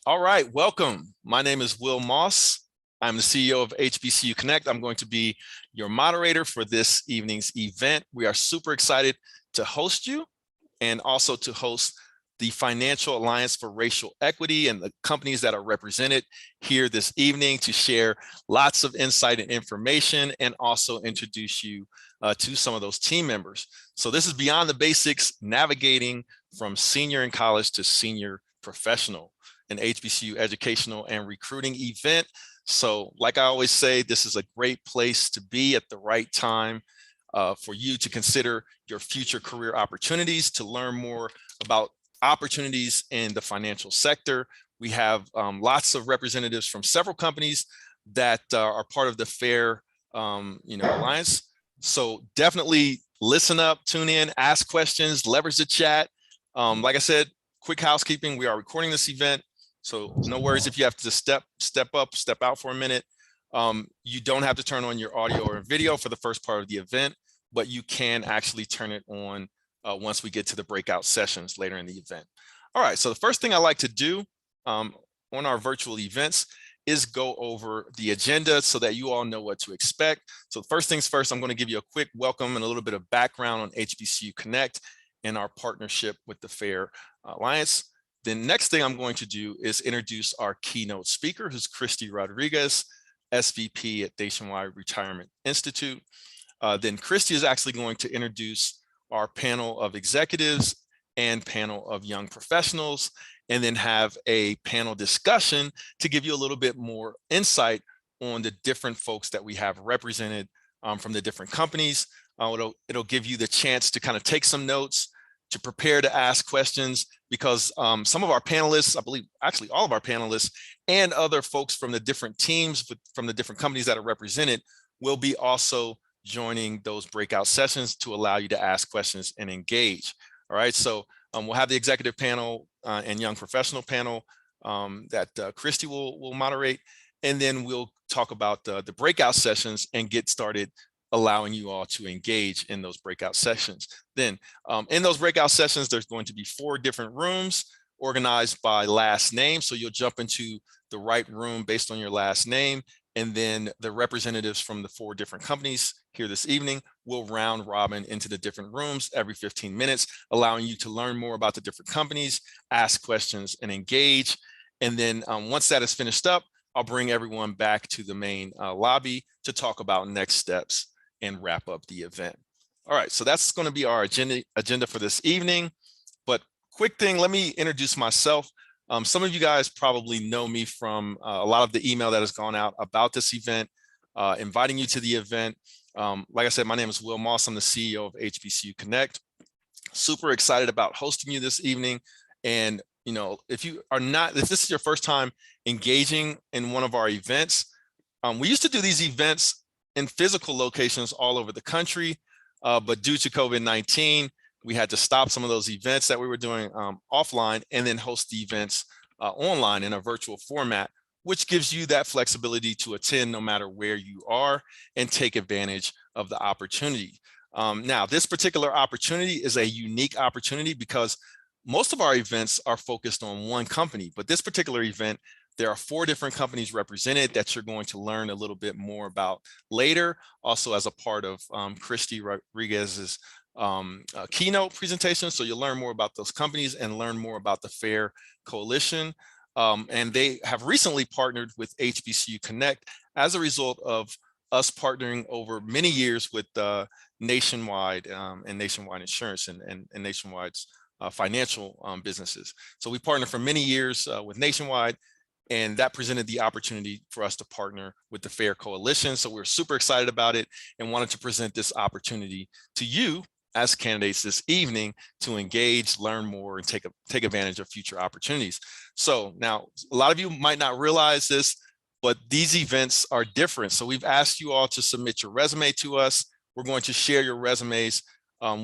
All right, welcome. My name is Will Moss. I'm the CEO of HBCU Connect. I'm going to be your moderator for this evening's event. We are super excited to host you and also to host the Financial Alliance for Racial Equity and the companies that are represented here this evening to share lots of insight and information and also introduce you to some of those team members. So this is Beyond the Basics, navigating from senior in college to senior professional, an HBCU educational and recruiting event. So like I always say, this is a great place to be at the right time for you to consider your future career opportunities, to learn more about opportunities in the financial sector. We have lots of representatives from several companies that are part of the FAIR Alliance. So definitely listen up, tune in, ask questions, leverage the chat. Like I said, quick housekeeping, we are recording this event. So no worries if you have to step out for a minute. You don't have to turn on your audio or video for the first part of the event, but you can actually turn it on once we get to the breakout sessions later in the event. All right, so the first thing I like to do on our virtual events is go over the agenda so that you all know what to expect. So first things first, I'm going to give you a quick welcome and a little bit of background on HBCU Connect and our partnership with the FAIR Alliance. The next thing I'm going to do is introduce our keynote speaker, who's Christy Rodriguez, SVP at Nationwide Retirement Institute. Then Christy is actually going to introduce our panel of executives and panel of young professionals, and then have a panel discussion to give you a little bit more insight on the different folks that we have represented from the different companies. It'll give you the chance to kind of take some notes, to prepare to ask questions, because some of our panelists, I believe actually all of our panelists and other folks from the different teams, from the different companies that are represented, will be also joining those breakout sessions to allow you to ask questions and engage. All right, so we'll have the executive panel and young professional panel that Christy will moderate, and then we'll talk about the breakout sessions and get started allowing you all to engage in those breakout sessions. Then in those breakout sessions, there's going to be 4 different rooms organized by last name. So you'll jump into the right room based on your last name. And then the representatives from the 4 different companies here this evening will round robin into the different rooms every 15 minutes, allowing you to learn more about the different companies, ask questions, and engage. And then once that is finished up, I'll bring everyone back to the main lobby to talk about next steps and wrap up the event. All right, so that's going to be our agenda for this evening. But quick thing, let me introduce myself. Some of you guys probably know me from a lot of the email that has gone out about this event, inviting you to the event. Like I said, my name is Will Moss. I'm the CEO of HBCU Connect. Super excited about hosting you this evening. And if this is your first time engaging in one of our events, we used to do these events in physical locations all over the country, but due to COVID-19, we had to stop some of those events that we were doing offline and then host the events online in a virtual format, which gives you that flexibility to attend no matter where you are and take advantage of the opportunity. Now, this particular opportunity is a unique opportunity because most of our events are focused on one company, but this particular event, there are 4 different companies represented that you're going to learn a little bit more about later, also as a part of Christy Rodriguez's keynote presentation. So you'll learn more about those companies and learn more about the FAIR Coalition. And they have recently partnered with HBCU Connect as a result of us partnering over many years with Nationwide and Nationwide Insurance and Nationwide's financial businesses. So we partnered for many years with Nationwide, and that presented the opportunity for us to partner with the FAIR Coalition. So we're super excited about it and wanted to present this opportunity to you as candidates this evening to engage, learn more, and take advantage of future opportunities. So now, a lot of you might not realize this, but these events are different. So we've asked you all to submit your resume to us. We're going to share your resumes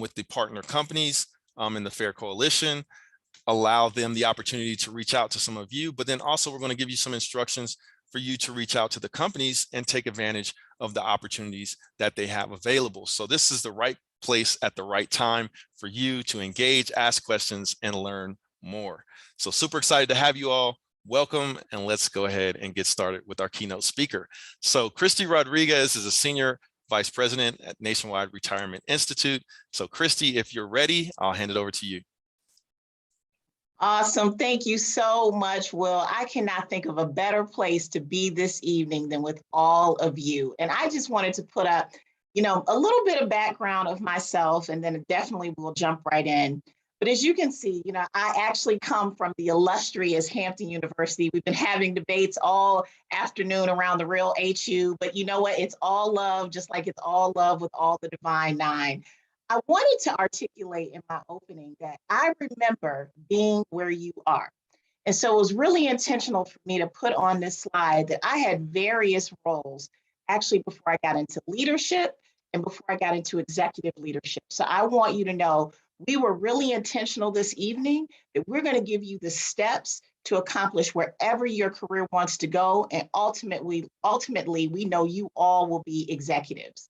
with the partner companies in the FAIR Coalition, allow them the opportunity to reach out to some of you, but then also we're going to give you some instructions for you to reach out to the companies and take advantage of the opportunities that they have available. So this is the right place at the right time for you to engage, ask questions, and learn more. So super excited to have you all. welcome, and let's go ahead and get started with our keynote speaker. So Christy Rodriguez is a senior vice president at Nationwide Retirement Institute. So Christy, if you're ready, I'll hand it over to you. Awesome. Thank you so much, Will. I cannot think of a better place to be this evening than with all of you. And I just wanted to put up, a little bit of background of myself, and then definitely we'll jump right in. But as you can see, I actually come from the illustrious Hampton University. We've been having debates all afternoon around the real HU, but you know what? It's all love, just like it's all love with all the Divine Nine. I wanted to articulate in my opening that I remember being where you are. And so it was really intentional for me to put on this slide that I had various roles actually before I got into leadership and before I got into executive leadership. So I want you to know we were really intentional this evening that we're going to give you the steps to accomplish wherever your career wants to go. And ultimately, we know you all will be executives.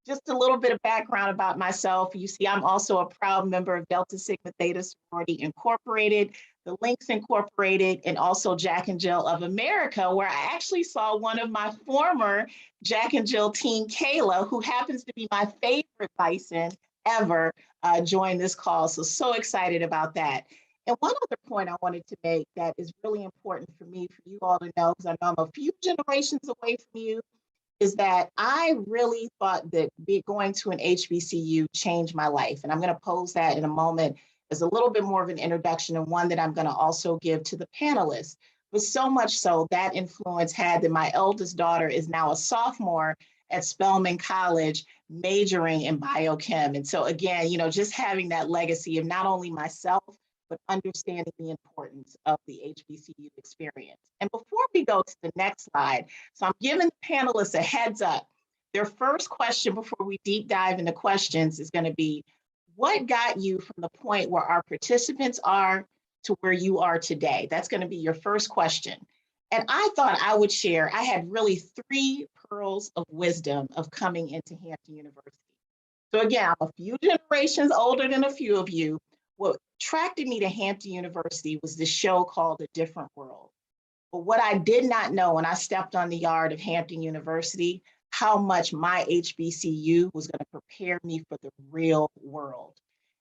Just a little bit of background about myself. You see, I'm also a proud member of Delta Sigma Theta Sorority Incorporated, the Links Incorporated, and also Jack and Jill of America, where I actually saw one of my former Jack and Jill team, Kayla, who happens to be my favorite bison ever, join this call. So excited about that. And one other point I wanted to make that is really important for me, for you all to know, because I know I'm a few generations away from you, is that I really thought that going to an HBCU changed my life. And I'm going to pose that in a moment as a little bit more of an introduction, and one that I'm going to also give to the panelists. But so much so that influence had that my eldest daughter is now a sophomore at Spelman College, majoring in biochem. And so again, just having that legacy of not only myself, but understanding the importance of the HBCU experience. And before we go to the next slide, so I'm giving the panelists a heads up. Their first question before we deep dive into questions is going to be, what got you from the point where our participants are to where you are today? That's going to be your first question. And I thought I would share, I had really 3 pearls of wisdom of coming into Hampton University. So again, I'm a few generations older than a few of you. What attracted me to Hampton University was this show called A Different World. But what I did not know when I stepped on the yard of Hampton University, how much my HBCU was going to prepare me for the real world.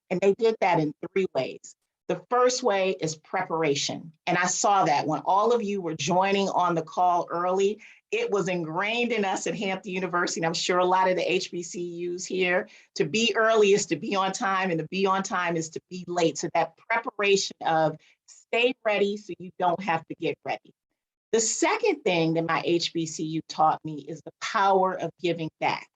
And they did that in 3 ways. The first way is preparation. And I saw that when all of you were joining on the call early. It was ingrained in us at Hampton University, and I'm sure a lot of the HBCUs here, to be early is to be on time, and to be on time is to be late. So that preparation of stay ready so you don't have to get ready. The second thing that my HBCU taught me is the power of giving back.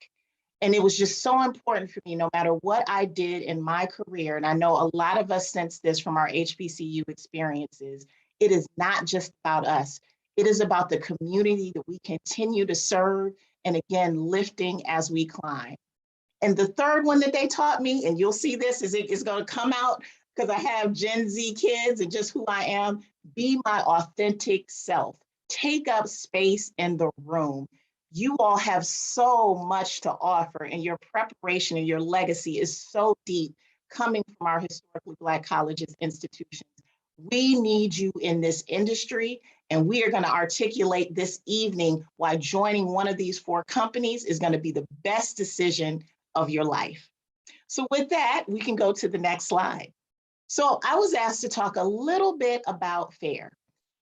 And it was just so important for me, no matter what I did in my career, and I know a lot of us sense this from our HBCU experiences, it is not just about us. It is about the community that we continue to serve, and again, lifting as we climb. And the third one that they taught me, and you'll see this, is it's going to come out because I have Gen Z kids and just who I am, be my authentic self. Take up space in the room. You all have so much to offer, and your preparation and your legacy is so deep coming from our historically Black colleges, institutions. We need you in this industry, and we are going to articulate this evening why joining one of these 4 companies is going to be the best decision of your life. So with that, we can go to the next slide. So I was asked to talk a little bit about FAIR.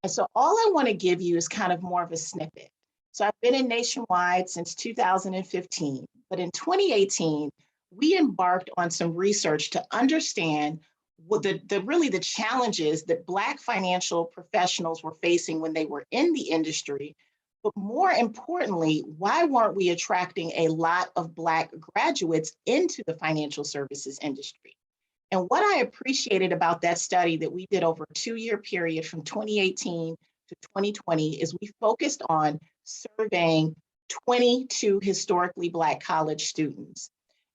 And so all I want to give you is kind of more of a snippet. So I've been in Nationwide since 2015, but in 2018, we embarked on some research to understand what the challenges that Black financial professionals were facing when they were in the industry, but more importantly, why weren't we attracting a lot of Black graduates into the financial services industry? And what I appreciated about that study that we did over a 2-year period from 2018 to 2020 is we focused on surveying 22 historically Black college students.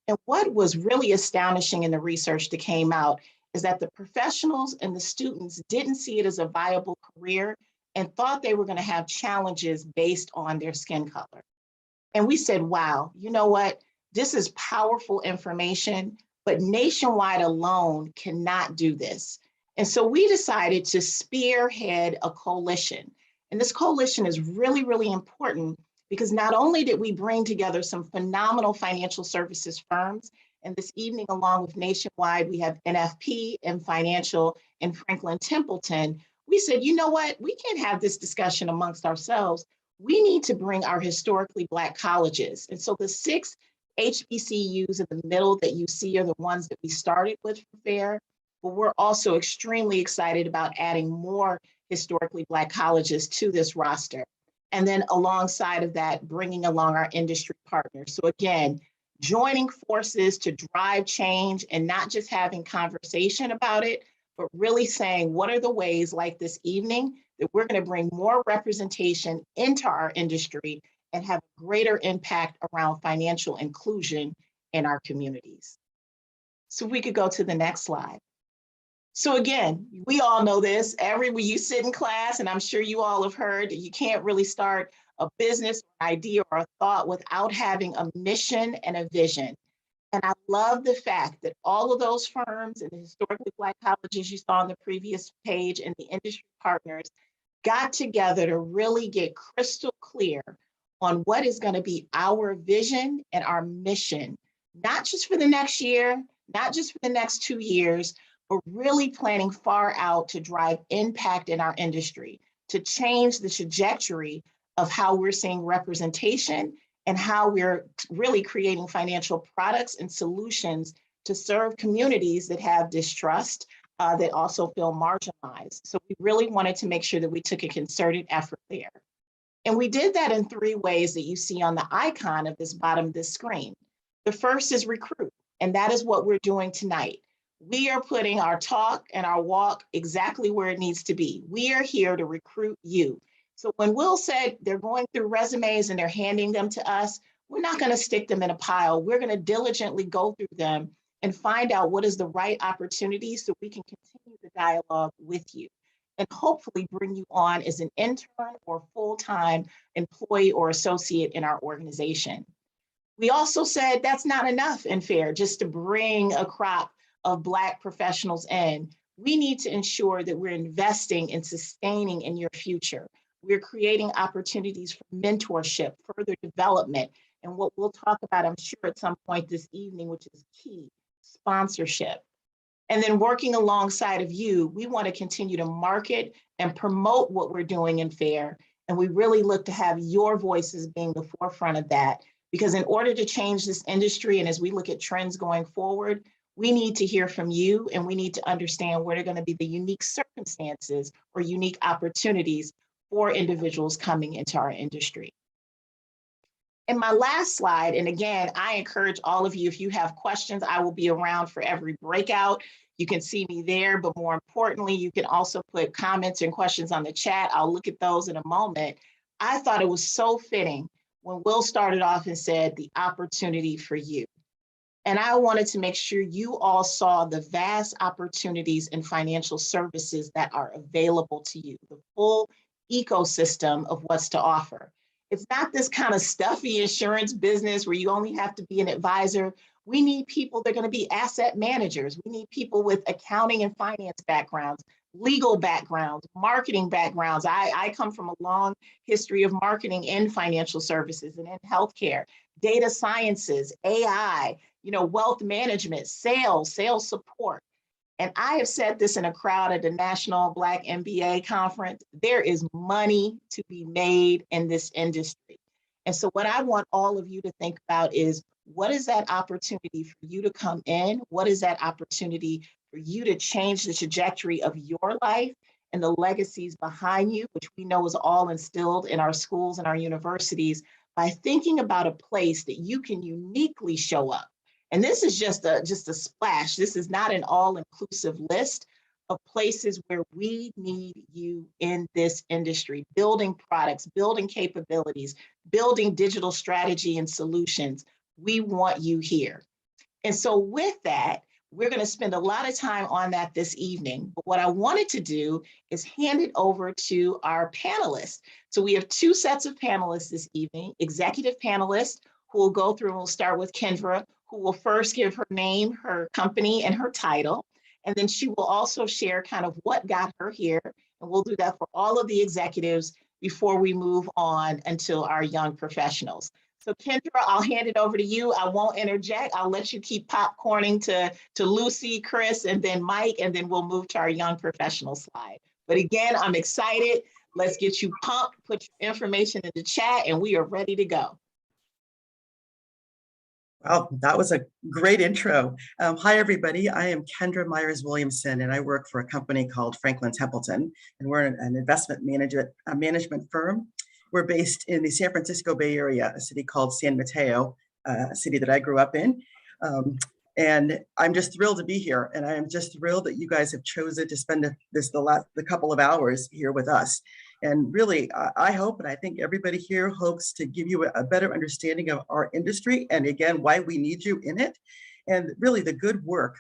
And what was really astonishing in the research that came out is that the professionals and the students didn't see it as a viable career and thought they were going to have challenges based on their skin color. And we said, wow, you know what? This is powerful information, but Nationwide alone cannot do this. And so we decided to spearhead a coalition. And this coalition is really, really important because not only did we bring together some phenomenal financial services firms, and this evening, along with Nationwide, we have NFP and Financial and Franklin Templeton. We said, you know what? We can't have this discussion amongst ourselves. We need to bring our historically Black colleges. And so the 6 HBCUs in the middle that you see are the ones that we started with for FAIR, but we're also extremely excited about adding more historically Black colleges to this roster. And then alongside of that, bringing along our industry partners. So again, joining forces to drive change and not just having conversation about it, but really saying, what are the ways like this evening that we're going to bring more representation into our industry and have greater impact around financial inclusion in our communities. So if we could go to the next slide. So again, we all know this, when you sit in class, and I'm sure you all have heard that you can't really start a business, idea, or a thought without having a mission and a vision. And I love the fact that all of those firms and the historically Black colleges you saw on the previous page and the industry partners got together to really get crystal clear on what is going to be our vision and our mission, not just for the next year, not just for the next 2 years, but really planning far out to drive impact in our industry, to change the trajectory of how we're seeing representation and how we're really creating financial products and solutions to serve communities that have distrust, that also feel marginalized. So we really wanted to make sure that we took a concerted effort there. And we did that in 3 ways that you see on the icon of this bottom of this screen. The first is recruit, and that is what we're doing tonight. We are putting our talk and our walk exactly where it needs to be. We are here to recruit you. So when Will said they're going through resumes and they're handing them to us, we're not going to stick them in a pile. We're going to diligently go through them and find out what is the right opportunity so we can continue the dialogue with you and hopefully bring you on as an intern or full-time employee or associate in our organization. We also said that's not enough in FAIR just to bring a crop of Black professionals in. We need to ensure that we're investing and sustaining in your future. We're creating opportunities for mentorship, further development, and what we'll talk about, I'm sure, at some point this evening, which is key, sponsorship. And then working alongside of you, we want to continue to market and promote what we're doing in FAIR. And we really look to have your voices being the forefront of that, because in order to change this industry, and as we look at trends going forward, we need to hear from you and we need to understand what are going to be the unique circumstances or unique opportunities for individuals coming into our industry. And my last slide, and again, I encourage all of you, if you have questions, I will be around for every breakout. You can see me there, but more importantly, you can also put comments and questions on the chat. I'll look at those in a moment. I thought it was so fitting when Will started off and said the opportunity for you. And I wanted to make sure you all saw the vast opportunities in financial services that are available to you, the full ecosystem of what's to offer. It's not this kind of stuffy insurance business where you only have to be an advisor. We need people that are going to be asset managers. We need people with accounting and finance backgrounds, legal backgrounds, marketing backgrounds. I come from a long history of marketing in financial services and in healthcare, data sciences, AI, wealth management, sales support. And I have said this in a crowd at the National Black MBA conference, there is money to be made in this industry. And so what I want all of you to think about is, what is that opportunity for you to come in? What is that opportunity for you to change the trajectory of your life and the legacies behind you, which we know is all instilled in our schools and our universities, by thinking about a place that you can uniquely show up. And this is just a splash. This is not an all-inclusive list of places where we need you in this industry, building products, building capabilities, building digital strategy and solutions. We want you here. And so with that, we're going to spend a lot of time on that this evening. But what I wanted to do is hand it over to our panelists. So we have 2 sets of panelists this evening, executive panelists who will go through, and we'll start with Kendra, who will first give her name, her company, and her title. And then she will also share kind of what got her here. And we'll do that for all of the executives before we move on until our young professionals. So Kendra, I'll hand it over to you. I won't interject. I'll let you keep popcorning to Lucy, Chris, and then Mike, and then we'll move to our young professional slide. But again, I'm excited. Let's get you pumped, put your information in the chat, and we are ready to go. Wow, that was a great intro. Hi, everybody. I am Kendra Myers-Williamson, and I work for a company called Franklin Templeton, and we're an investment management firm. We're based in the San Francisco Bay Area, a city called San Mateo, a city that I grew up in. And I'm just thrilled to be here, and I am just thrilled that you guys have chosen to spend the couple of hours here with us. And really, I hope, and I think everybody here hopes to give you a better understanding of our industry, and again, why we need you in it, and really the good work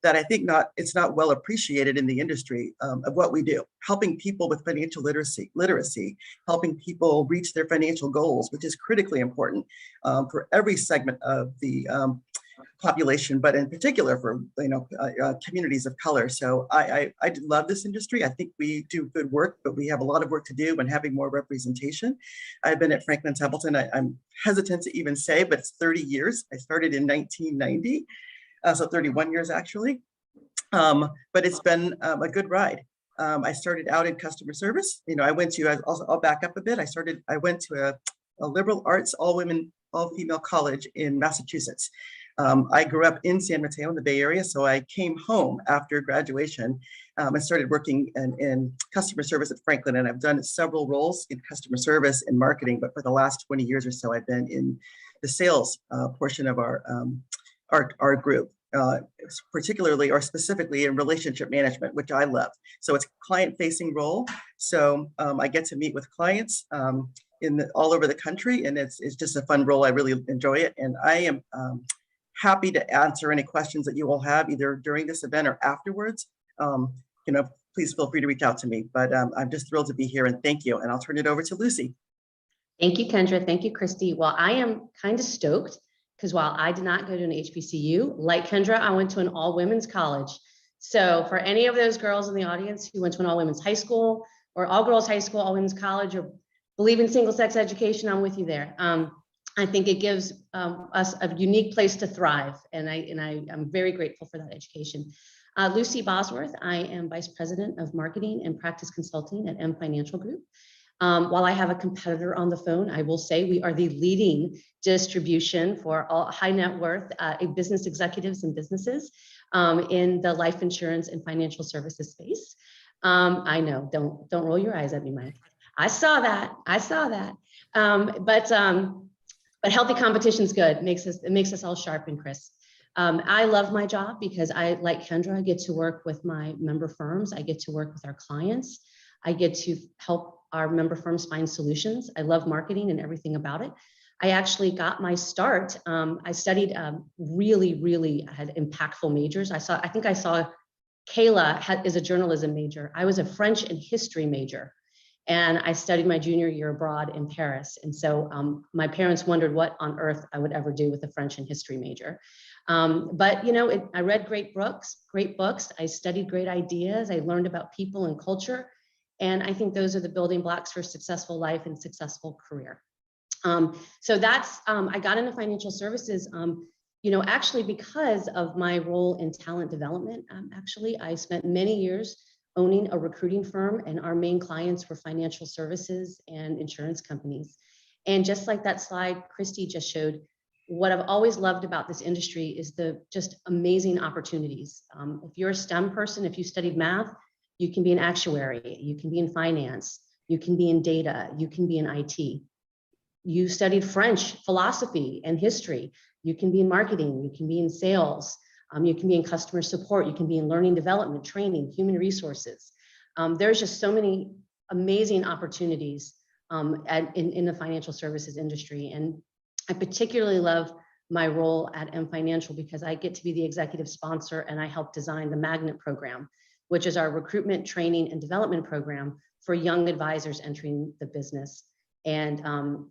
that I think it's not well appreciated in the industry of what we do, helping people with financial literacy, helping people reach their financial goals, which is critically important for every segment of the population, but in particular for communities of color. So I love this industry. I think we do good work, but we have a lot of work to do and having more representation. I've been at Franklin Templeton, I'm hesitant to even say, but it's 30 years. I started in 1990, so 31 years actually. But it's been a good ride. I started out in customer service. I'll back up a bit. I went to a liberal arts, all-female college in Massachusetts. I grew up in San Mateo in the Bay Area, so I came home after graduation and started working in customer service at Franklin, and I've done several roles in customer service and marketing, but for the last 20 years or so, I've been in the sales portion of our group, particularly or specifically in relationship management, which I love. So it's a client-facing role, so I get to meet with clients all over the country, and it's just a fun role. I really enjoy it, and I am happy to answer any questions that you all have either during this event or afterwards. Please feel free to reach out to me, but I'm just thrilled to be here, and thank you. And I'll turn it over to Lucy. Thank you, Kendra. Thank you, Christy. Well, I am kind of stoked because while I did not go to an HBCU, like Kendra, I went to an all-women's college. So for any of those girls in the audience who went to an all-women's high school or all-girls high school, all-women's college, or believe in single-sex education, I'm with you there. I think it gives us a unique place to thrive, and I'm very grateful for that education. Lucy Bosworth, I am Vice President of Marketing and Practice Consulting at M Financial Group. While I have a competitor on the phone, I will say we are the leading distribution for all high net worth business executives and businesses in the life insurance and financial services space. I know, don't roll your eyes at me, Mike. I saw that. But healthy competition is good. It makes us all sharp and crisp. I love my job because like Kendra, I get to work with my member firms. I get to work with our clients. I get to help our member firms find solutions. I love marketing and everything about it. I actually got my start. I studied really had impactful majors. I think I saw Kayla is a journalism major. I was a French and history major. And I studied my junior year abroad in Paris. And so my parents wondered what on earth I would ever do with a French and history major. But I read great books. I studied great ideas. I learned about people and culture. And I think those are the building blocks for a successful life and successful career. So that's, I got into financial services, actually because of my role in talent development. Actually, I spent many years owning a recruiting firm, and our main clients were financial services and insurance companies. And just like that slide Christy just showed, what I've always loved about this industry is the just amazing opportunities. If you're a STEM person, if you studied math, you can be an actuary, you can be in finance, you can be in data, you can be in IT. You studied French, philosophy, and history, you can be in marketing, you can be in sales, you can be in customer support, you can be in learning development, training, human resources. There's just so many amazing opportunities in the financial services industry. And I particularly love my role at M Financial because I get to be the executive sponsor and I help design the Magnet program, which is our recruitment, training, and development program for young advisors entering the business. And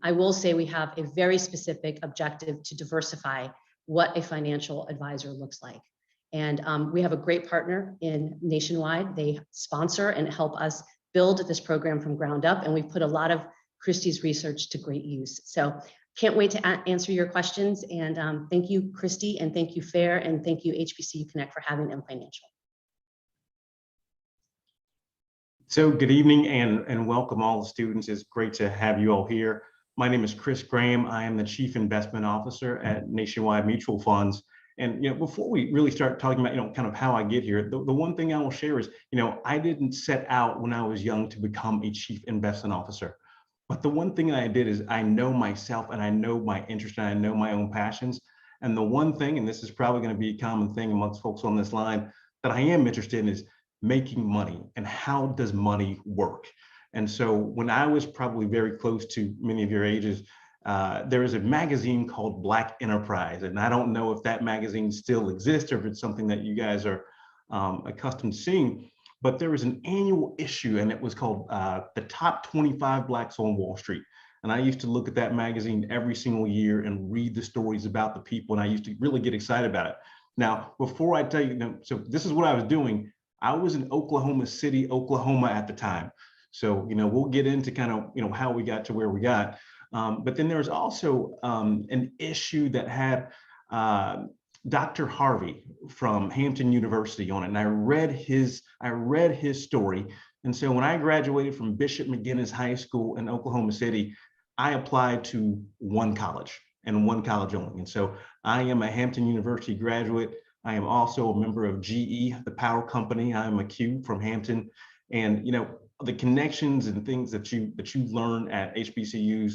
I will say we have a very specific objective to diversify what a financial advisor looks like. And we have a great partner in Nationwide. They sponsor and help us build this program from ground up. And we've put a lot of Christy's research to great use. So can't wait to answer your questions. And thank you, Christy, and thank you, FAIR, and thank you, HBCU Connect, for having M Financial. So good evening and welcome all the students. It's great to have you all here. My name is Chris Graham. I am the Chief Investment Officer at Nationwide Mutual Funds. And before we really start talking about kind of how I get here, the one thing I will share is I didn't set out when I was young to become a Chief Investment Officer. But the one thing that I did is I know myself and I know my interest and I know my own passions. And the one thing, and this is probably going to be a common thing amongst folks on this line, that I am interested in is making money and how does money work. And so when I was probably very close to many of your ages, there was a magazine called Black Enterprise. And I don't know if that magazine still exists or if it's something that you guys are accustomed to seeing, but there was an annual issue and it was called the Top 25 Blacks on Wall Street. And I used to look at that magazine every single year and read the stories about the people. And I used to really get excited about it. Now, before I tell you, so this is what I was doing. I was in Oklahoma City, Oklahoma at the time. So, we'll get into kind of, how we got to where we got. But then there was also an issue that had Dr. Harvey from Hampton University on it. And I read his story. And so when I graduated from Bishop McGinnis High School in Oklahoma City, I applied to one college and one college only. And so I am a Hampton University graduate. I am also a member of GE, the power company. I am a Q from Hampton. And, the connections and things that you learn at HBCUs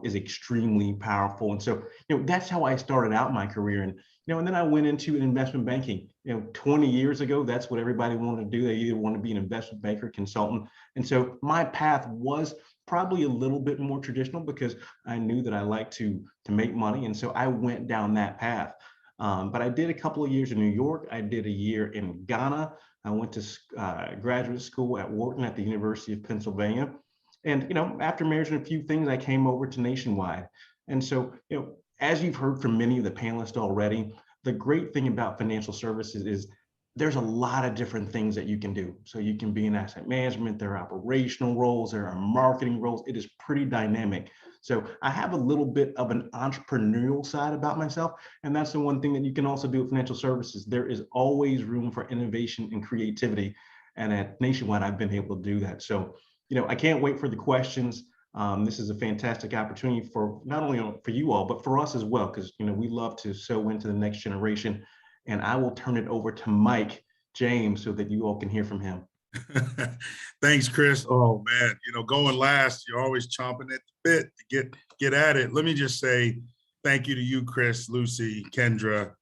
is extremely powerful. And so, that's how I started out my career. And, and then I went into investment banking. 20 years ago, that's what everybody wanted to do. They either want to be an investment banker, consultant. And so my path was probably a little bit more traditional because I knew that I liked to make money. And so I went down that path. But I did a couple of years in New York. I did a year in Ghana. I went to graduate school at Wharton at the University of Pennsylvania. And, after marriage and a few things, I came over to Nationwide. And so, as you've heard from many of the panelists already, the great thing about financial services is there's a lot of different things that you can do. So you can be in asset management, there are operational roles, there are marketing roles. It is pretty dynamic. So I have a little bit of an entrepreneurial side about myself. And that's the one thing that you can also do with financial services. There is always room for innovation and creativity. And at Nationwide, I've been able to do that. So, I can't wait for the questions. This is a fantastic opportunity for not only for you all, but for us as well, because, we love to sow into the next generation. And I will turn it over to Mike James so that you all can hear from him. Thanks, Chris. Oh man, going last, you're always chomping at the bit to get at it. Let me just say thank you to you, Chris, Lucy, Kendra,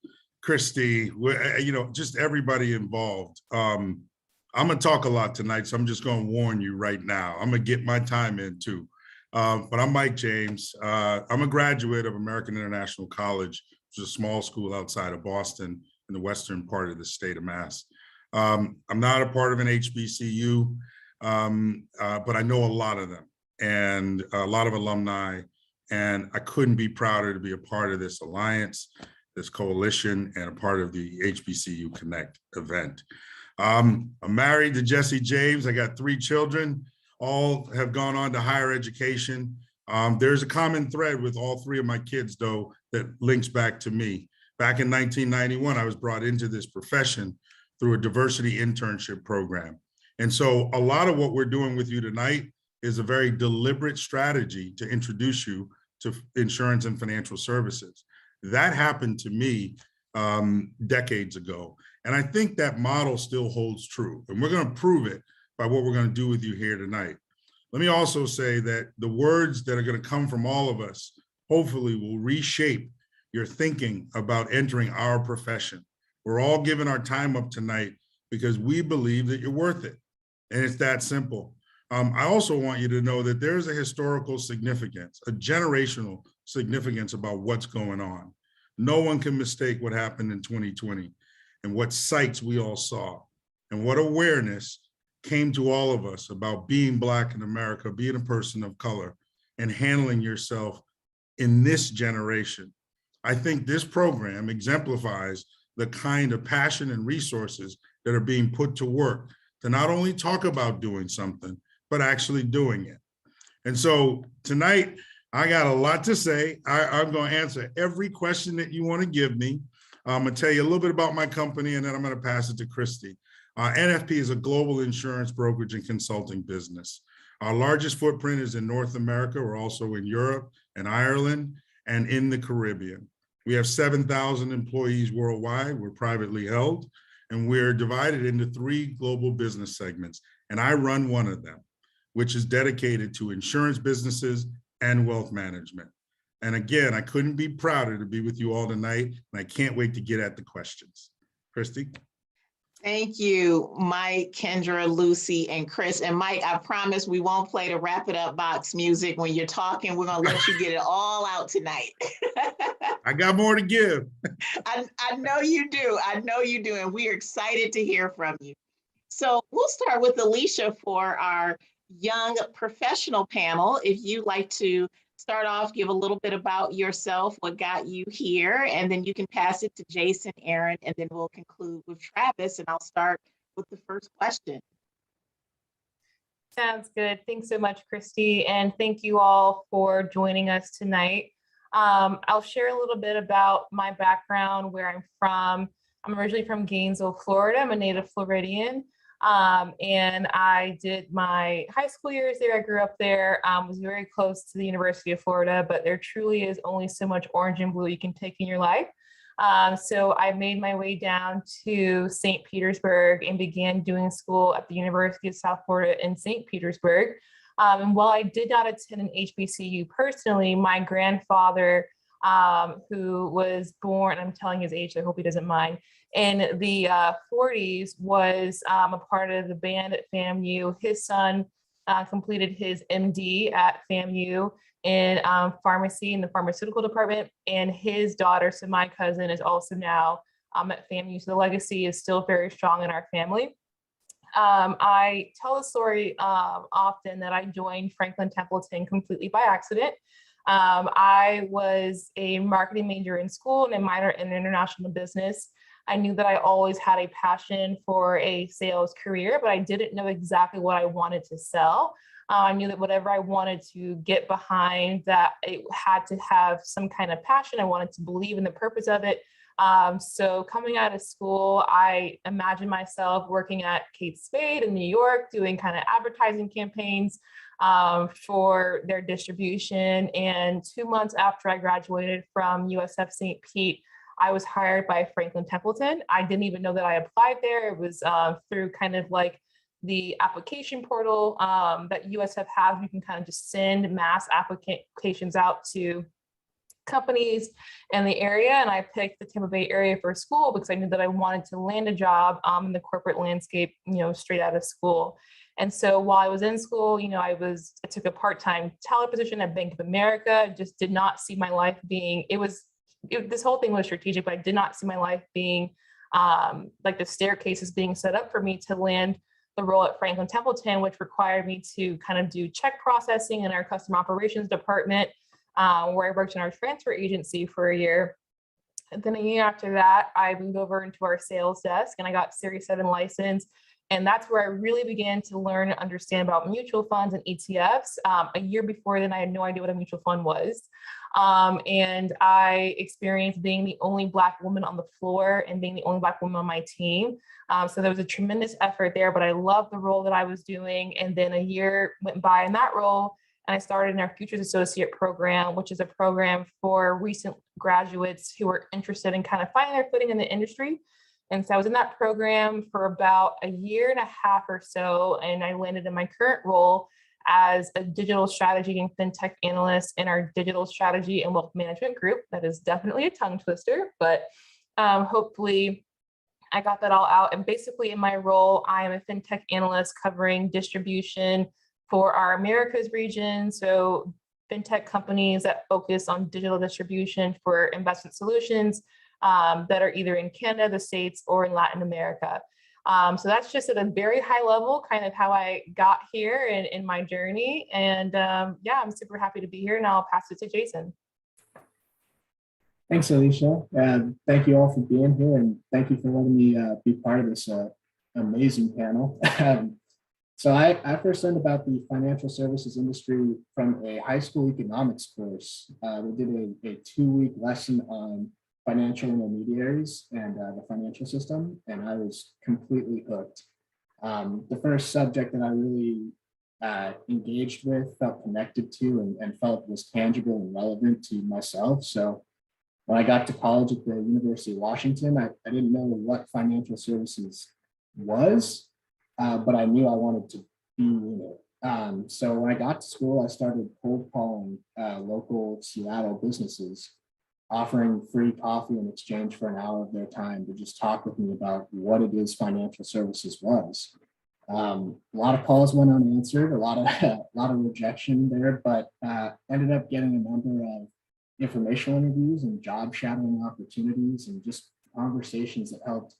Christy, just everybody involved. I'm gonna talk a lot tonight, so I'm just gonna warn you right now. I'm gonna get my time in too. But I'm Mike James. I'm a graduate of American International College, which is a small school outside of Boston in the western part of the state of Mass. I'm not a part of an HBCU, but I know a lot of them and a lot of alumni, and I couldn't be prouder to be a part of this alliance, this coalition, and a part of the HBCU Connect event. I'm married to Jesse James. I got 3 children. All have gone on to higher education. There's a common thread with all 3 of my kids, though, that links back to me. Back in 1991, I was brought into this profession through a diversity internship program. And so a lot of what we're doing with you tonight is a very deliberate strategy to introduce you to insurance and financial services. That happened to me decades ago. And I think that model still holds true. And we're going to prove it by what we're going to do with you here tonight. Let me also say that the words that are going to come from all of us, hopefully will reshape your thinking about entering our profession. We're all giving our time up tonight because we believe that you're worth it. And it's that simple. I also want you to know that there's a historical significance, a generational significance about what's going on. No one can mistake what happened in 2020 and what sights we all saw and what awareness came to all of us about being Black in America, being a person of color, and handling yourself in this generation. I think this program exemplifies the kind of passion and resources that are being put to work to not only talk about doing something, but actually doing it. And so tonight, I got a lot to say. I'm going to answer every question that you want to give me. I'm going to tell you a little bit about my company, and then I'm going to pass it to Christy. NFP is a global insurance brokerage and consulting business. Our largest footprint is in North America. We're also in Europe and Ireland and in the Caribbean. We have 7,000 employees worldwide. We're privately held, and we're divided into 3 global business segments. And I run one of them, which is dedicated to insurance businesses and wealth management. And again, I couldn't be prouder to be with you all tonight, and I can't wait to get at the questions. Christy? Thank you, Mike, Kendra, Lucy, and Chris. And Mike, I promise we won't play the Wrap It Up box music when you're talking. We're going to let you get it all out tonight. I got more to give. I know you do. I know you do. And we are excited to hear from you. So we'll start with Alicia for our young professional panel. If you'd like to start off, give a little bit about yourself, what got you here, and then you can pass it to Jason, Aaron, and then we'll conclude with Travis, and I'll start with the first question. Sounds good. Thanks so much, Christy, and thank you all for joining us tonight. I'll share a little bit about my background, where I'm from. I'm originally from Gainesville, Florida. I'm a native Floridian. And I did my high school years there. I grew up there, was very close to the University of Florida, but there truly is only so much orange and blue you can take in your life. So I made my way down to St. Petersburg and began doing school at the University of South Florida in St. Petersburg. And while I did not attend an HBCU personally, my grandfather, who was born, I'm telling his age, so I hope he doesn't mind, in the 40s, was a part of the band at FAMU. His son completed his MD at FAMU in pharmacy in the pharmaceutical department, and his daughter, so my cousin, is also now at FAMU. So the legacy is still very strong in our family. I tell the story often that I joined Franklin Templeton completely by accident. I was a marketing major in school and a minor in international business. I knew that I always had a passion for a sales career, but I didn't know exactly what I wanted to sell. I knew that whatever I wanted to get behind, that it had to have some kind of passion. I wanted to believe in the purpose of it. So coming out of school, I imagined myself working at Kate Spade in New York, doing kind of advertising campaigns for their distribution. And 2 months after I graduated from USF St. Pete, I was hired by Franklin Templeton. I didn't even know that I applied there. It was through kind of like the application portal that USF has. You can kind of just send mass applications out to companies in the area. And I picked the Tampa Bay area for school because I knew that I wanted to land a job in the corporate landscape, straight out of school. And so while I was in school, I took a part-time teller position at Bank of America. Just did not see my life being, this whole thing was strategic, but I did not see my life being like the staircases being set up for me to land the role at Franklin Templeton, which required me to kind of do check processing in our customer operations department, where I worked in our transfer agency for a year. And then a year after that, I moved over into our sales desk and I got Series 7 license. And that's where I really began to learn and understand about mutual funds and ETFs. A year before then, I had no idea what a mutual fund was. And I experienced being the only Black woman on the floor and being the only Black woman on my team. So there was a tremendous effort there, but I loved the role that I was doing. And then a year went by in that role, and I started in our Futures Associate program, which is a program for recent graduates who are interested in kind of finding their footing in the industry. And so I was in that program for about a year and a half or so, and I landed in my current role as a digital strategy and fintech analyst in our digital strategy and wealth management group. That is definitely a tongue twister, but hopefully I got that all out. And basically in my role, I am a fintech analyst covering distribution for our Americas region. So fintech companies that focus on digital distribution for investment solutions that are either in Canada, the States, or in Latin America. So that's just at a very high level, kind of how I got here in my journey. And yeah, I'm super happy to be here, and I'll pass it to Jason. Thanks, Alicia. And thank you all for being here, and thank you for letting me be part of this amazing panel. So I first learned about the financial services industry from a high school economics course. We did a 2-week lesson on financial intermediaries and the financial system, and I was completely hooked. The first subject that I really engaged with, felt connected to, and felt was tangible and relevant to myself. So when I got to college at the University of Washington, I didn't know what financial services was, but I knew I wanted to be in it. So when I got to school, I started cold calling local Seattle businesses, offering free coffee in exchange for an hour of their time to just talk with me about what it is financial services was. A lot of calls went unanswered, a lot of a lot of rejection there, but ended up getting a number of informational interviews and job shadowing opportunities and just conversations that helped,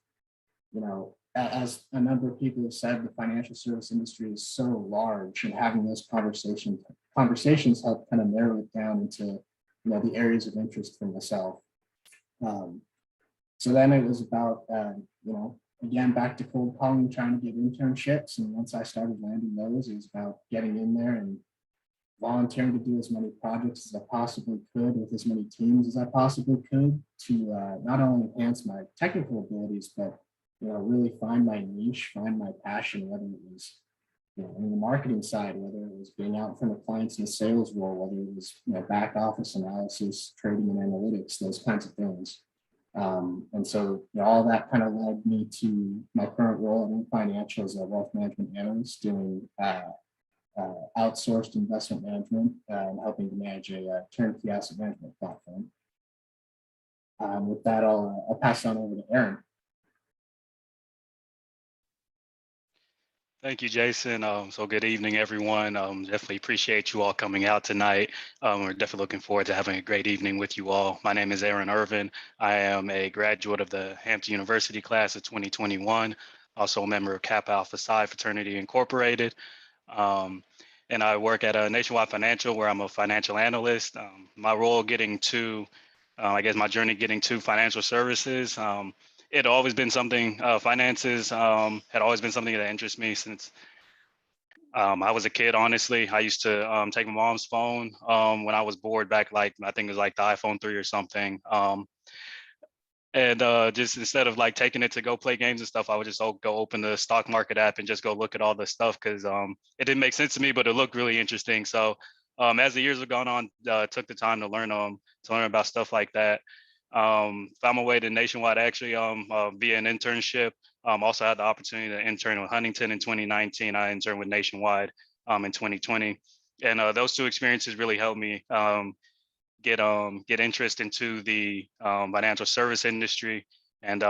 as a number of people have said, the financial service industry is so large, and having those conversations help kind of narrow it down into, the areas of interest for myself. So then it was about, again, back to cold calling, trying to get internships. And once I started landing those, it was about getting in there and volunteering to do as many projects as I possibly could with as many teams as I possibly could to not only enhance my technical abilities, but really find my niche, find my passion, whether it was in the marketing side, whether it was being out in front of clients in a sales role, whether it was back office analysis, trading and analytics, those kinds of things. And so all that kind of led me to my current role in financial as a wealth management analyst, doing outsourced investment management and helping to manage a turnkey asset management platform. With that, I'll pass on over to Aaron. Thank you, Jason. So good evening, everyone. Definitely appreciate you all coming out tonight. We're definitely looking forward to having a great evening with you all. My name is Aaron Irvin. I am a graduate of the Hampton University class of 2021, also a member of Kappa Alpha Psi Fraternity Incorporated. And I work at Nationwide Financial, where I'm a financial analyst. My role getting to, I guess my journey getting to financial services, it had always been something, finances had always been something that interests me since I was a kid, honestly. I used to take my mom's phone when I was bored back, like, I think it was like the iPhone 3 or something. And just instead of like taking it to go play games and stuff, I would just go open the stock market app and just go look at all this stuff because it didn't make sense to me, but it looked really interesting. So as the years have gone on, took the time to learn about stuff like that. Found my way to Nationwide actually via an internship. Also had the opportunity to intern with Huntington in 2019. I interned with Nationwide in 2020. And those two experiences really helped me get interest into the financial service industry. And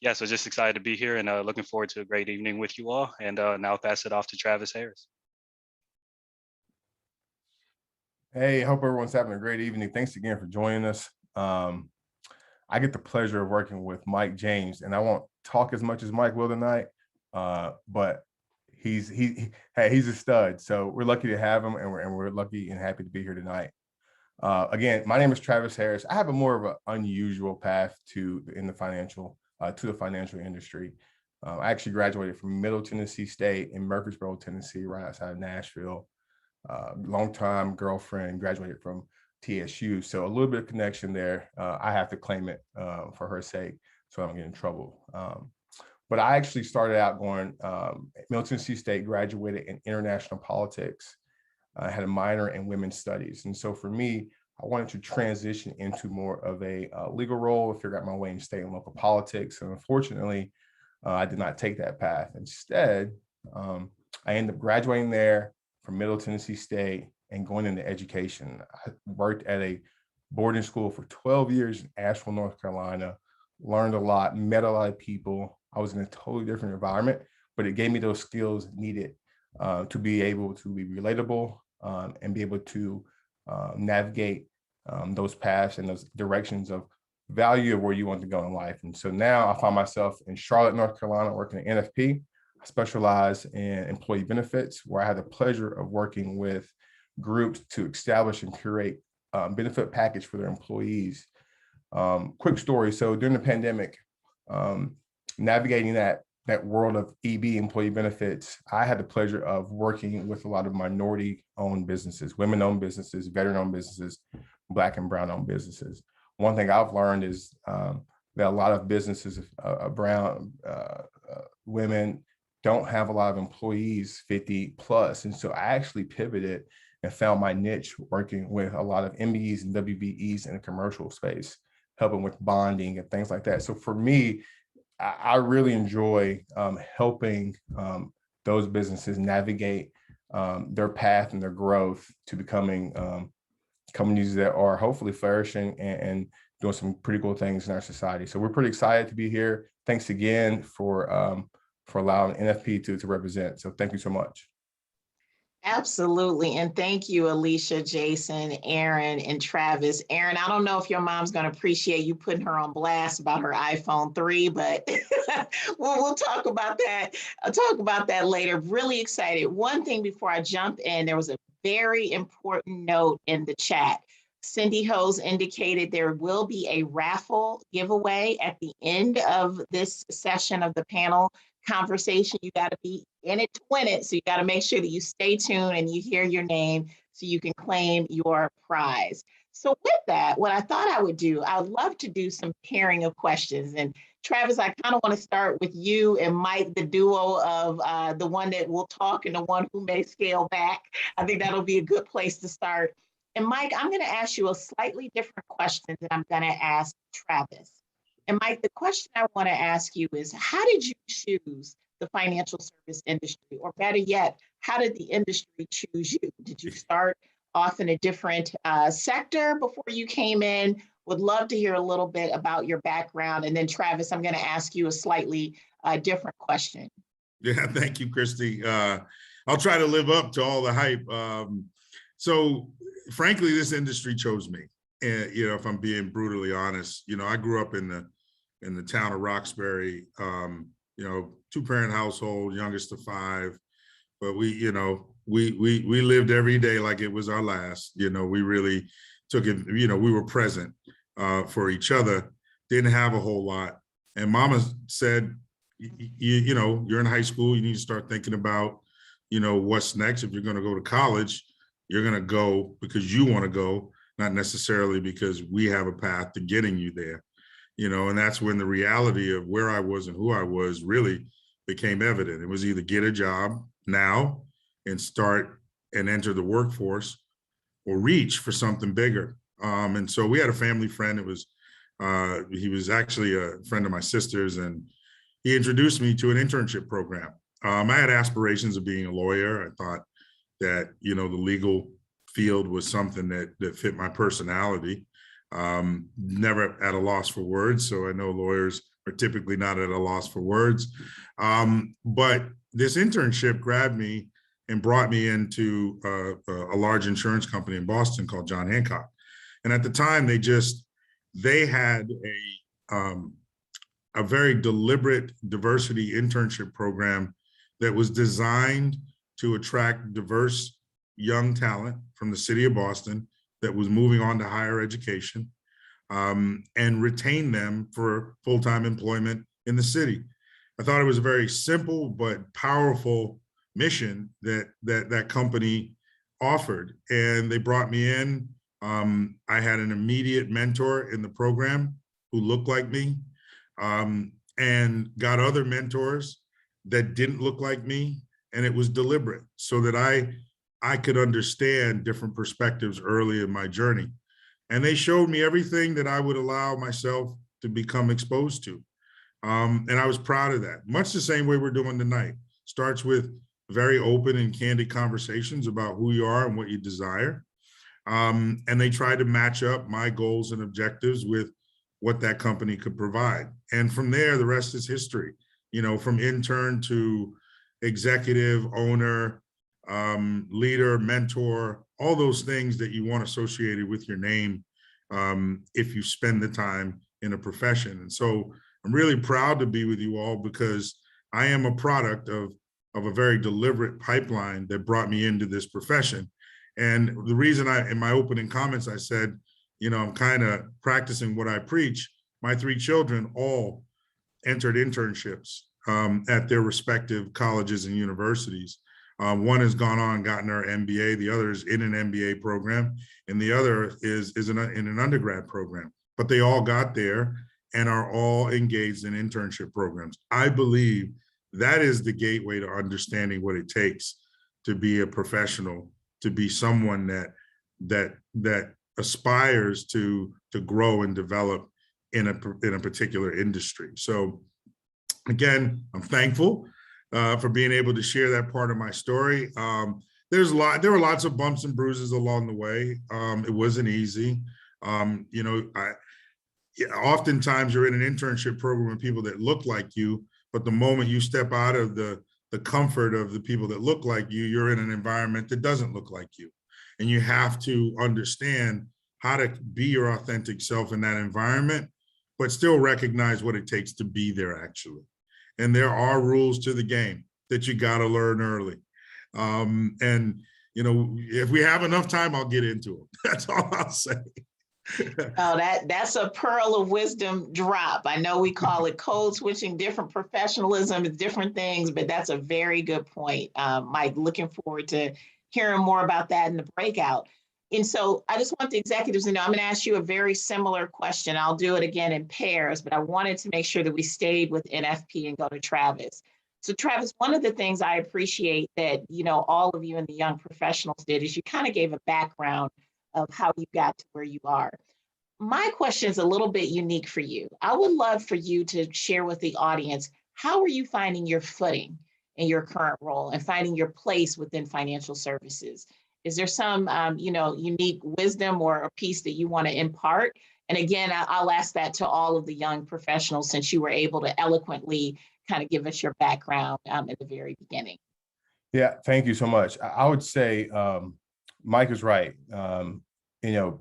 yeah, so just excited to be here and looking forward to a great evening with you all. And now I'll pass it off to Travis Harris. Hey, hope everyone's having a great evening. Thanks again for joining us. I get the pleasure of working with Mike James, and I won't talk as much as Mike will tonight, but he's a stud. So we're lucky to have him, and we're lucky and happy to be here tonight. Again, my name is Travis Harris. I have a more of an unusual path to the financial industry. I actually graduated from Middle Tennessee State in Murfreesboro, Tennessee, right outside of Nashville. Longtime girlfriend graduated from TSU, so a little bit of connection there. I have to claim it for her sake, so I don't get in trouble. But I actually started out going Middle Tennessee State, graduated in international politics. I had a minor in women's studies, and so for me, I wanted to transition into more of a legal role, figure out my way in state and local politics. And unfortunately, I did not take that path. Instead, I ended up graduating there from Middle Tennessee State and going into education. I worked at a boarding school for 12 years in Asheville, North Carolina, learned a lot, met a lot of people. I was in a totally different environment, but it gave me those skills needed to be able to be relatable and be able to navigate those paths and those directions of value of where you want to go in life. And so now I find myself in Charlotte, North Carolina, working at NFP. I specialize in employee benefits, where I have the pleasure of working with groups to establish and curate benefit package for their employees Quick story. So during the pandemic, navigating that world of EB, employee benefits, I had the pleasure of working with a lot of minority-owned businesses, women-owned businesses, veteran-owned businesses, Black and Brown-owned businesses. One thing I've learned is that a lot of businesses, brown women, don't have a lot of employees 50 plus. And so I actually pivoted and found my niche working with a lot of MBEs and WBEs in the commercial space, helping with bonding and things like that. So for me, I really enjoy helping those businesses navigate their path and their growth to becoming companies that are hopefully flourishing and doing some pretty cool things in our society. So we're pretty excited to be here. Thanks again for allowing NFP to represent. So thank you so much. Absolutely. And thank you, Alicia, Jason, Aaron, and Travis. Aaron, I don't know if your mom's going to appreciate you putting her on blast about her iPhone 3, but we'll talk about that. I'll talk about that later. Really excited. One thing before I jump in, there was a very important note in the chat. Cindy Hose indicated there will be a raffle giveaway at the end of this session of the panel conversation. You got to be in it to win it. So you got to make sure that you stay tuned and you hear your name so you can claim your prize. So with that, what I thought I would do, I would love to do some pairing of questions. And Travis, I kind of want to start with you and Mike, the duo of the one that will talk and the one who may scale back. I think that'll be a good place to start. And Mike, I'm going to ask you a slightly different question than I'm going to ask Travis. And Mike, the question I want to ask you is, how did you choose the financial service industry? Or better yet, how did the industry choose you? Did you start off in a different sector before you came in? Would love to hear a little bit about your background. And then Travis, I'm going to ask you a slightly different question. Yeah, thank you, Christy. I'll try to live up to all the hype. So frankly, this industry chose me. And, you know, if I'm being brutally honest, you know, I grew up in the town of Roxbury, you know, 2-parent household, youngest of 5, but we lived every day like it was our last. You know, we really took it, you know, we were present for each other, didn't have a whole lot. And Mama said, you know, you're in high school, you need to start thinking about, you know, what's next. If you're going to go to college, you're going to go because you want to go, not necessarily because we have a path to getting you there. You know, and that's when the reality of where I was and who I was really became evident. It was either get a job now and start and enter the workforce, or reach for something bigger. And so we had a family friend. It was, he was actually a friend of my sister's, and he introduced me to an internship program. I had aspirations of being a lawyer. I thought that, you know, the legal field was something that fit my personality. Never at a loss for words. So I know lawyers are typically not at a loss for words. But this internship grabbed me and brought me into a large insurance company in Boston called John Hancock. And at the time, they had a very deliberate diversity internship program that was designed to attract diverse young talent from the city of Boston that was moving on to higher education, and retain them for full-time employment in the city. I thought it was a very simple but powerful mission that company offered, and they brought me in. I had an immediate mentor in the program who looked like me, and got other mentors that didn't look like me, and it was deliberate so that I could understand different perspectives early in my journey. And they showed me everything that I would allow myself to become exposed to. And I was proud of that. Much the same way we're doing tonight. Starts with very open and candid conversations about who you are and what you desire. And they tried to match up my goals and objectives with what that company could provide. And from there, the rest is history. You know, from intern to executive, owner, leader, mentor, all those things that you want associated with your name if you spend the time in a profession. And so I'm really proud to be with you all because I am a product of a very deliberate pipeline that brought me into this profession. And the reason in my opening comments, I said, I'm kind of practicing what I preach. My 3 children all entered internships at their respective colleges and universities. One has gone on and gotten her MBA, the other is in an MBA program, and the other is in an undergrad program. But they all got there and are all engaged in internship programs. I believe that is the gateway to understanding what it takes to be a professional, to be someone that aspires to grow and develop in a particular industry. So again, I'm thankful for being able to share that part of my story. There were lots of bumps and bruises along the way. It wasn't easy. Oftentimes you're in an internship program with people that look like you, but the moment you step out of the comfort of the people that look like you, you're in an environment that doesn't look like you. And you have to understand how to be your authentic self in that environment, but still recognize what it takes to be there actually. And there are rules to the game that you got to learn early. If we have enough time, I'll get into them. That's all I'll say. Oh, that's a pearl of wisdom drop. I know we call it code switching, different professionalism, different things, but that's a very good point. Mike, looking forward to hearing more about that in the breakout. And so I just want the executives to know, I'm going to ask you a very similar question. I'll do it again in pairs, but I wanted to make sure that we stayed with NFP and go to Travis. So Travis, one of the things I appreciate that, all of you and the young professionals did is you kind of gave a background of how you got to where you are. My question is a little bit unique for you. I would love for you to share with the audience, how are you finding your footing in your current role and finding your place within financial services? Is there some, unique wisdom or a piece that you want to impart? And again, I'll ask that to all of the young professionals, since you were able to eloquently kind of give us your background at the very beginning. Yeah, thank you so much. I would say Mike is right.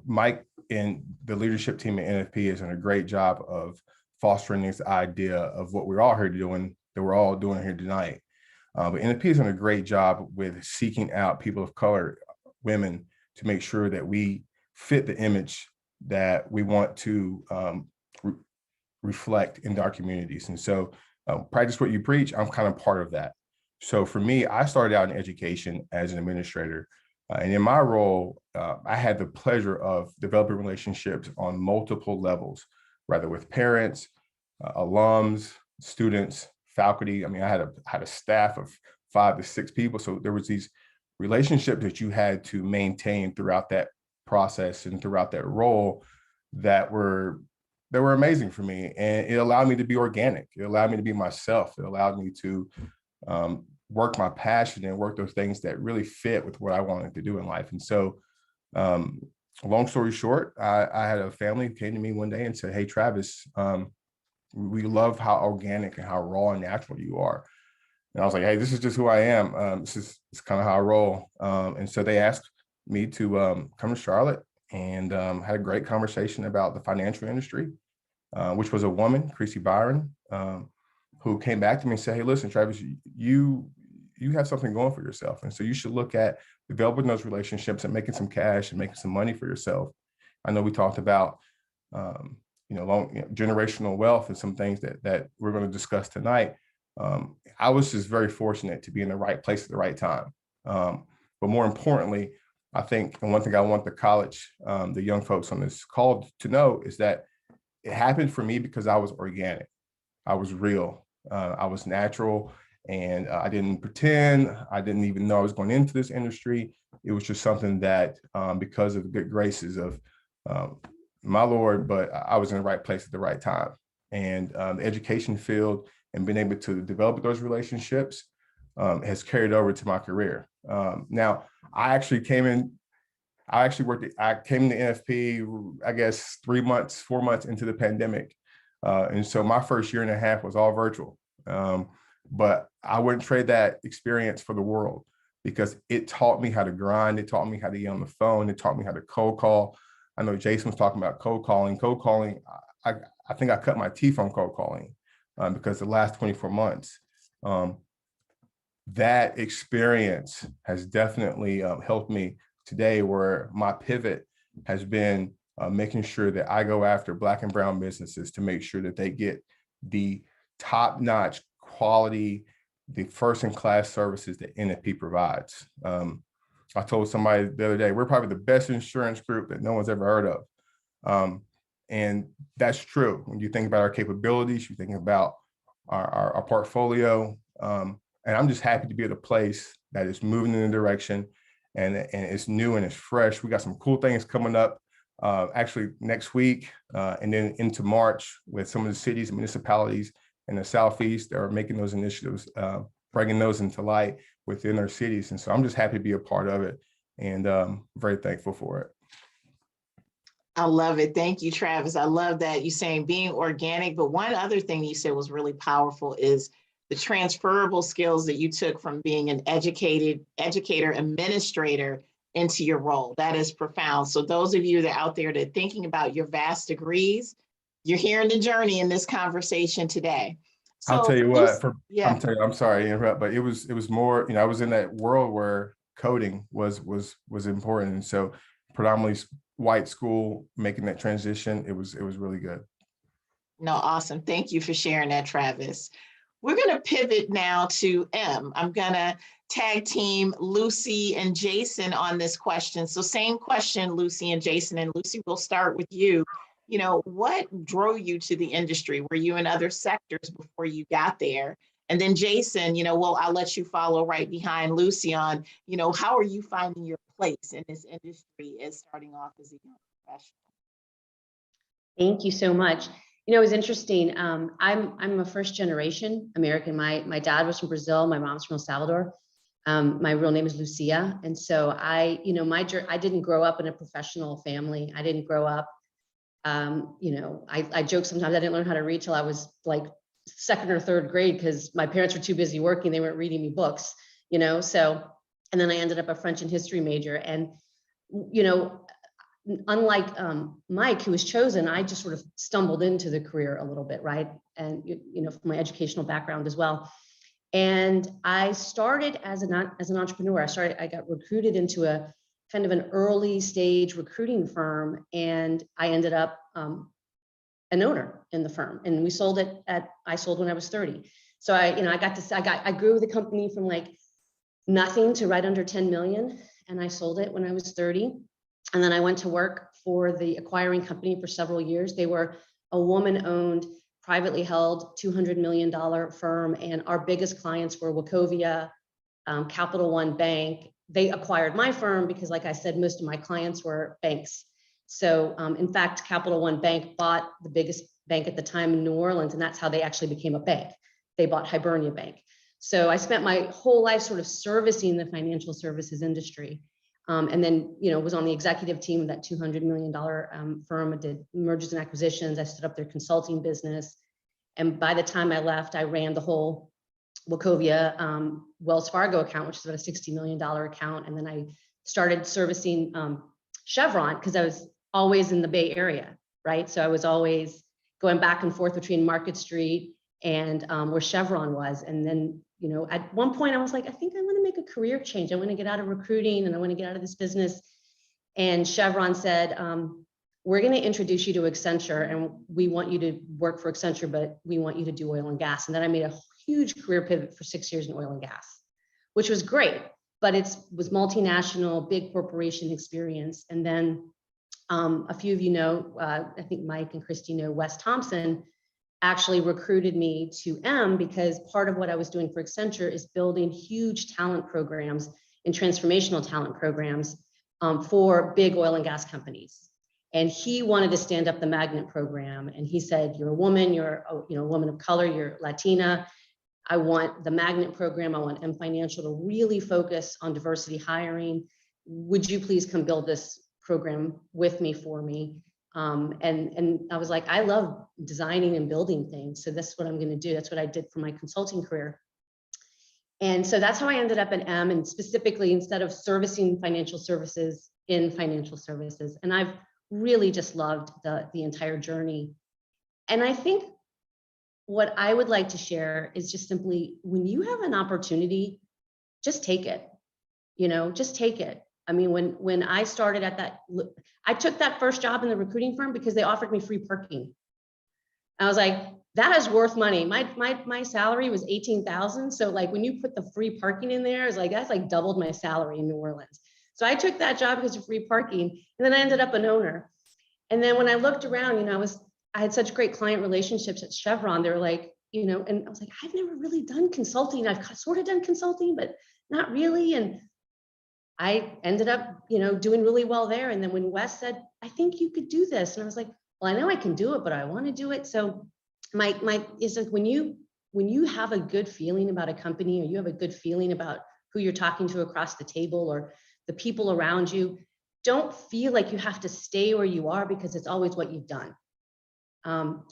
Mike and the leadership team at NFP has done a great job of fostering this idea of what we're all here doing, that we're all doing here tonight. But NFP has done a great job with seeking out people of color, women, to make sure that we fit the image that we want to reflect into our communities. And so practice what you preach, I'm kind of part of that. So for me, I started out in education as an administrator. And in my role, I had the pleasure of developing relationships on multiple levels, whether with parents, alums, students, faculty. I mean, I had a staff of 5 to 6 people. So there was these relationships that you had to maintain throughout that process and throughout that role that were amazing for me. And it allowed me to be organic. It allowed me to be myself. It allowed me to work my passion and work those things that really fit with what I wanted to do in life. And so long story short, I had a family who came to me one day and said, "Hey, Travis, we love how organic and how raw and natural you are." And I was like, "Hey, this is just who I am. This is kind of how I roll." And so they asked me to come to Charlotte and had a great conversation about the financial industry, which was a woman, Creasy Byron, who came back to me and said, "Hey, listen, Travis, you have something going for yourself. And so you should look at developing those relationships and making some cash and making some money for yourself." I know we talked about, generational wealth and some things that we're going to discuss tonight. I was just very fortunate to be in the right place at the right time. But more importantly, I think, and one thing I want the young folks on this call to know is that it happened for me because I was organic. I was real. I was natural. And I didn't pretend. I didn't even know I was going into this industry. It was just something that, because of the good graces of my Lord, but I was in the right place at the right time. And the education field and being able to develop those relationships has carried over to my career. Now, I came into NFP, I guess 4 months into the pandemic. And so my first year and a half was all virtual. But I wouldn't trade that experience for the world, because it taught me how to grind. It taught me how to get on the phone. It taught me how to cold call. I know Jason was talking about cold calling. Cold calling, I think I cut my teeth on cold calling because the last 24 months, that experience has definitely helped me today, where my pivot has been making sure that I go after Black and brown businesses to make sure that they get the top-notch quality, the first-in-class services that NFP provides. I told somebody the other day, we're probably the best insurance group that no one's ever heard of. And that's true. When you think about our capabilities, you think about our portfolio. And I'm just happy to be at a place that is moving in a direction and it's new and it's fresh. We got some cool things coming up actually next week and then into March with some of the cities and municipalities in the Southeast that are making those initiatives, bringing those into light within their cities. And so I'm just happy to be a part of it and very thankful for it. I love it. Thank you, Travis. I love that you saying being organic. But one other thing you said was really powerful is the transferable skills that you took from being an educator, administrator into your role. That is profound. So those of you that are out there that are thinking about your vast degrees, you're hearing the journey in this conversation today. So I'll tell you what, yeah. I'm sorry to interrupt, but it was more, I was in that world where coding was important. And so predominantly white school, making that transition, it was really good. No, awesome. Thank you for sharing that, Travis. We're going to pivot now to M. I'm going to tag team Lucy and Jason on this question. So same question, Lucy and Jason. And Lucy, we'll start with you. What drove you to the industry? Were you in other sectors before you got there? And then Jason, I'll let you follow right behind Lucy on, how are you finding your place in this industry as starting off as a young professional? Thank you so much. It was interesting. I'm a first generation American. My dad was from Brazil. My mom's from El Salvador. My real name is Lucia. And so I didn't grow up in a professional family. I didn't grow up, I joke sometimes I didn't learn how to read till I was like second or third grade because my parents were too busy working. They weren't reading me books, so, and then I ended up a French and history major. And, unlike Mike, who was chosen, I just sort of stumbled into the career a little bit, right? And, from my educational background as well. And I started as an entrepreneur. I got recruited into a kind of an early stage recruiting firm, and I ended up an owner in the firm. And we sold it I sold when I was 30. So I grew the company from like nothing to right under 10 million. And I sold it when I was 30. And then I went to work for the acquiring company for several years. They were a woman-owned, privately held $200 million firm. And our biggest clients were Wachovia, Capital One Bank. They acquired my firm because, like I said, most of my clients were banks. So in fact, Capital One Bank bought the biggest bank at the time in New Orleans, and that's how they actually became a bank. They bought Hibernia Bank. So I spent my whole life sort of servicing the financial services industry. And then, was on the executive team of that $200 million firm. I did mergers and acquisitions. I stood up their consulting business. And by the time I left, I ran the whole Wachovia Wells Fargo account, which is about a $60 million account. And then I started servicing Chevron because I was always in the Bay Area, right? So I was always going back and forth between Market Street and where Chevron was. And then, at one point I was like, I think I want to make a career change. I want to get out of recruiting and I want to get out of this business. And Chevron said, we're going to introduce you to Accenture and we want you to work for Accenture, but we want you to do oil and gas. And then I made a huge career pivot for 6 years in oil and gas, which was great, but it was multinational, big corporation experience. And then a few of you know, I think Mike and Christy know, Wes Thompson actually recruited me to M because part of what I was doing for Accenture is building huge talent programs and transformational talent programs for big oil and gas companies. And he wanted to stand up the magnet program. And he said, you're a woman, you're a woman of color, you're Latina. I want the magnet program. I want M Financial to really focus on diversity hiring. Would you please come build this program with me for me? And I was like, I love designing and building things. So that's what I'm going to do. That's what I did for my consulting career. And so that's how I ended up at M, and specifically instead of servicing financial services in financial services. And I've really just loved the entire journey. And I think what I would like to share is just simply, when you have an opportunity, just take it, just take it. I mean, when I started at that, I took that first job in the recruiting firm because they offered me free parking. I was like, that is worth money. My salary was 18,000. So like when you put the free parking in there, it's like, that's like doubled my salary in New Orleans. So I took that job because of free parking, and then I ended up an owner. And then when I looked around, you know, I had such great client relationships at Chevron. They were like, you know, and I was like, I've never really done consulting. I've sort of done consulting, but not really. And I ended up, you know, doing really well there. And then when Wes said, I think you could do this. And I was like, well, I know I can do it, but I want to do it. So it's like when you have a good feeling about a company, or you have a good feeling about who you're talking to across the table or the people around you, don't feel like you have to stay where you are because it's always what you've done.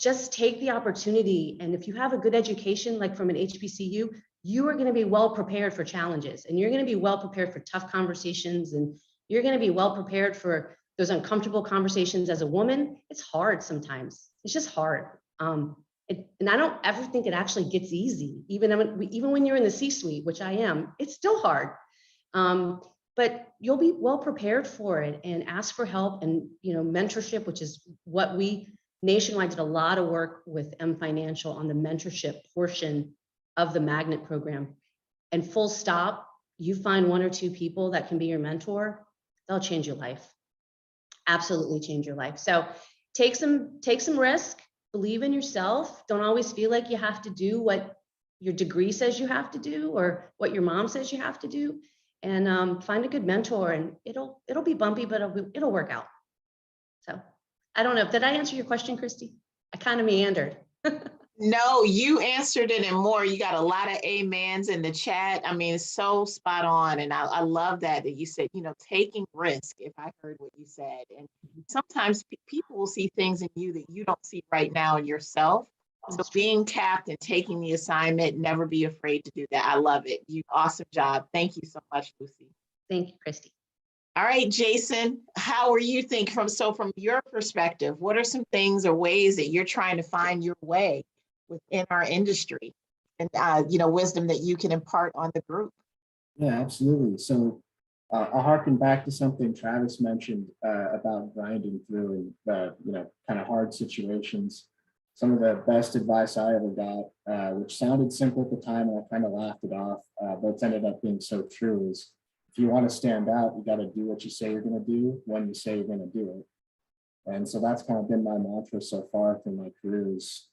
Just take the opportunity. And if you have a good education, like from an HBCU, you are going to be well prepared for challenges, and you're going to be well prepared for tough conversations, and you're going to be well prepared for those uncomfortable conversations. As a woman, it's hard sometimes. It's just hard. And I don't ever think it actually gets easy. Even when you're in the C-suite, which I am, it's still hard. But you'll be well prepared for it, and ask for help and, you know, mentorship, which is what we Nationwide did a lot of work with M Financial on the mentorship portion of the magnet program. And full stop, you find one or two people that can be your mentor, they'll change your life. Absolutely change your life. So take some risk, believe in yourself. Don't always feel like you have to do what your degree says you have to do or what your mom says you have to do. And find a good mentor, and it'll be bumpy, but it'll work out. So I don't know. Did I answer your question, Christy? I kind of meandered. No, you answered it and more. You got a lot of amens in the chat. I mean, it's so spot on. And I love that you said, you know, taking risk, if I heard what you said. And sometimes people will see things in you that you don't see right now in yourself. So being tapped and taking the assignment, never be afraid to do that. I love it. Awesome job. Thank you so much, Lucy. Thank you, Christy. All right, Jason, how are you thinking from your perspective? What are some things or ways that you're trying to find your way within our industry, and you know, wisdom that you can impart on the group? Yeah, absolutely. So I'll harken back to something Travis mentioned about grinding through and you know, kind of hard situations. Some of the best advice I ever got, which sounded simple at the time and I kind of laughed it off, but it's ended up being so true, is if you want to stand out, you got to do what you say you're going to do when you say you're going to do it. And so that's kind of been my mantra so far through my career, is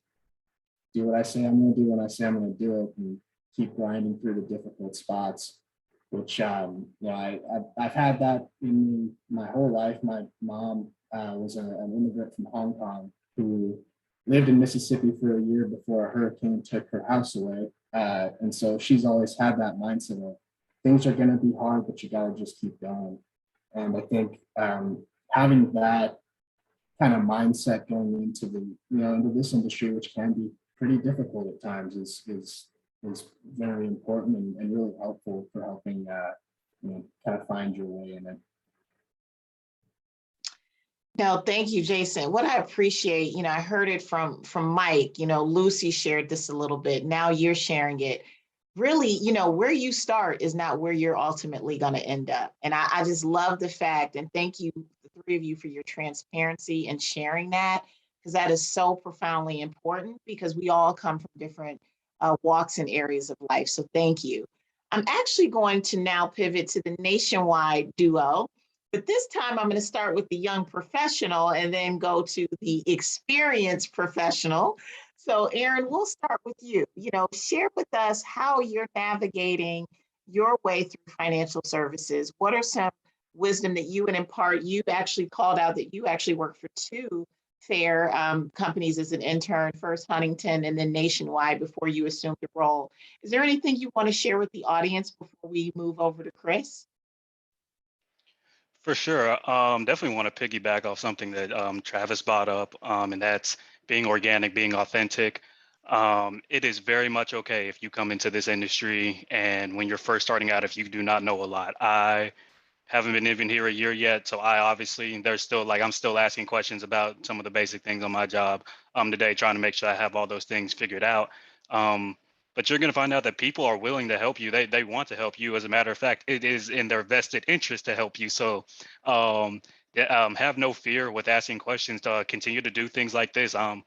do what I say I'm going to do when I say I'm going to do it, and keep grinding through the difficult spots, which, you know, I've had that in my whole life. My mom was an immigrant from Hong Kong who lived in Mississippi for a year before a hurricane took her house away. And so she's always had that mindset of things are going to be hard, but you got to just keep going. And I think having that kind of mindset going into into this industry, which can be pretty difficult at times, is very important and really helpful for helping you know, kind of find your way in it. No, thank you, Jason. What I appreciate, you know, I heard it from Mike, you know, Lucy shared this a little bit. Now you're sharing it. Really, you know, where you start is not where you're ultimately going to end up. And I just love the fact, and thank you, the three of you, for your transparency and sharing that, because that is so profoundly important, because we all come from different walks and areas of life. So thank you. I'm actually going to now pivot to the Nationwide duo. But this time I'm going to start with the young professional and then go to the experienced professional. So Aaron, we'll start with you. You know, share with us how you're navigating your way through financial services. What are some wisdom that you would impart? You actually called out that you actually worked for two fair companies as an intern, first Huntington and then Nationwide, before you assumed the role. Is there anything you want to share with the audience before we move over to Chris? For sure. Definitely want to piggyback off something that Travis brought up, and that's being organic, being authentic. It is very much okay if you come into this industry and when you're first starting out, if you do not know a lot. I haven't been even here a year yet, so I'm still asking questions about some of the basic things on my job today, trying to make sure I have all those things figured out. but you're going to find out that people are willing to help you. They want to help you. As a matter of fact, it is in their vested interest to help you. So have no fear with asking questions. To continue to do things like this. I'm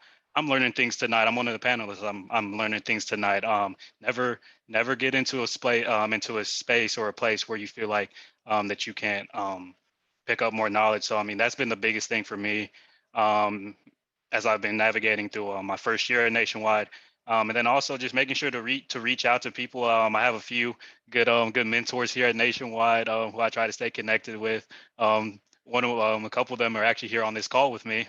learning things tonight. I'm one of the panelists. I'm learning things tonight. Never get into a space or a place where you feel like that you can't pick up more knowledge. So I mean, that's been the biggest thing for me as I've been navigating through my first year at Nationwide. And then also just making sure to reach out to people. I have a few good mentors here at Nationwide who I try to stay connected with. A couple of them are actually here on this call with me.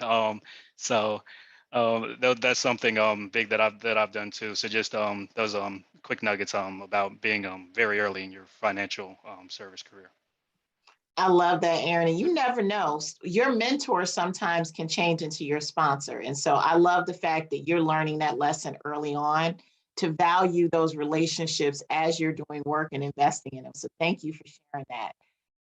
That's something big that I've done too. So just those quick nuggets about being very early in your financial service career. I love that, Aaron. And you never know, your mentor sometimes can change into your sponsor. And so I love the fact that you're learning that lesson early on to value those relationships as you're doing work and investing in them. So thank you for sharing that.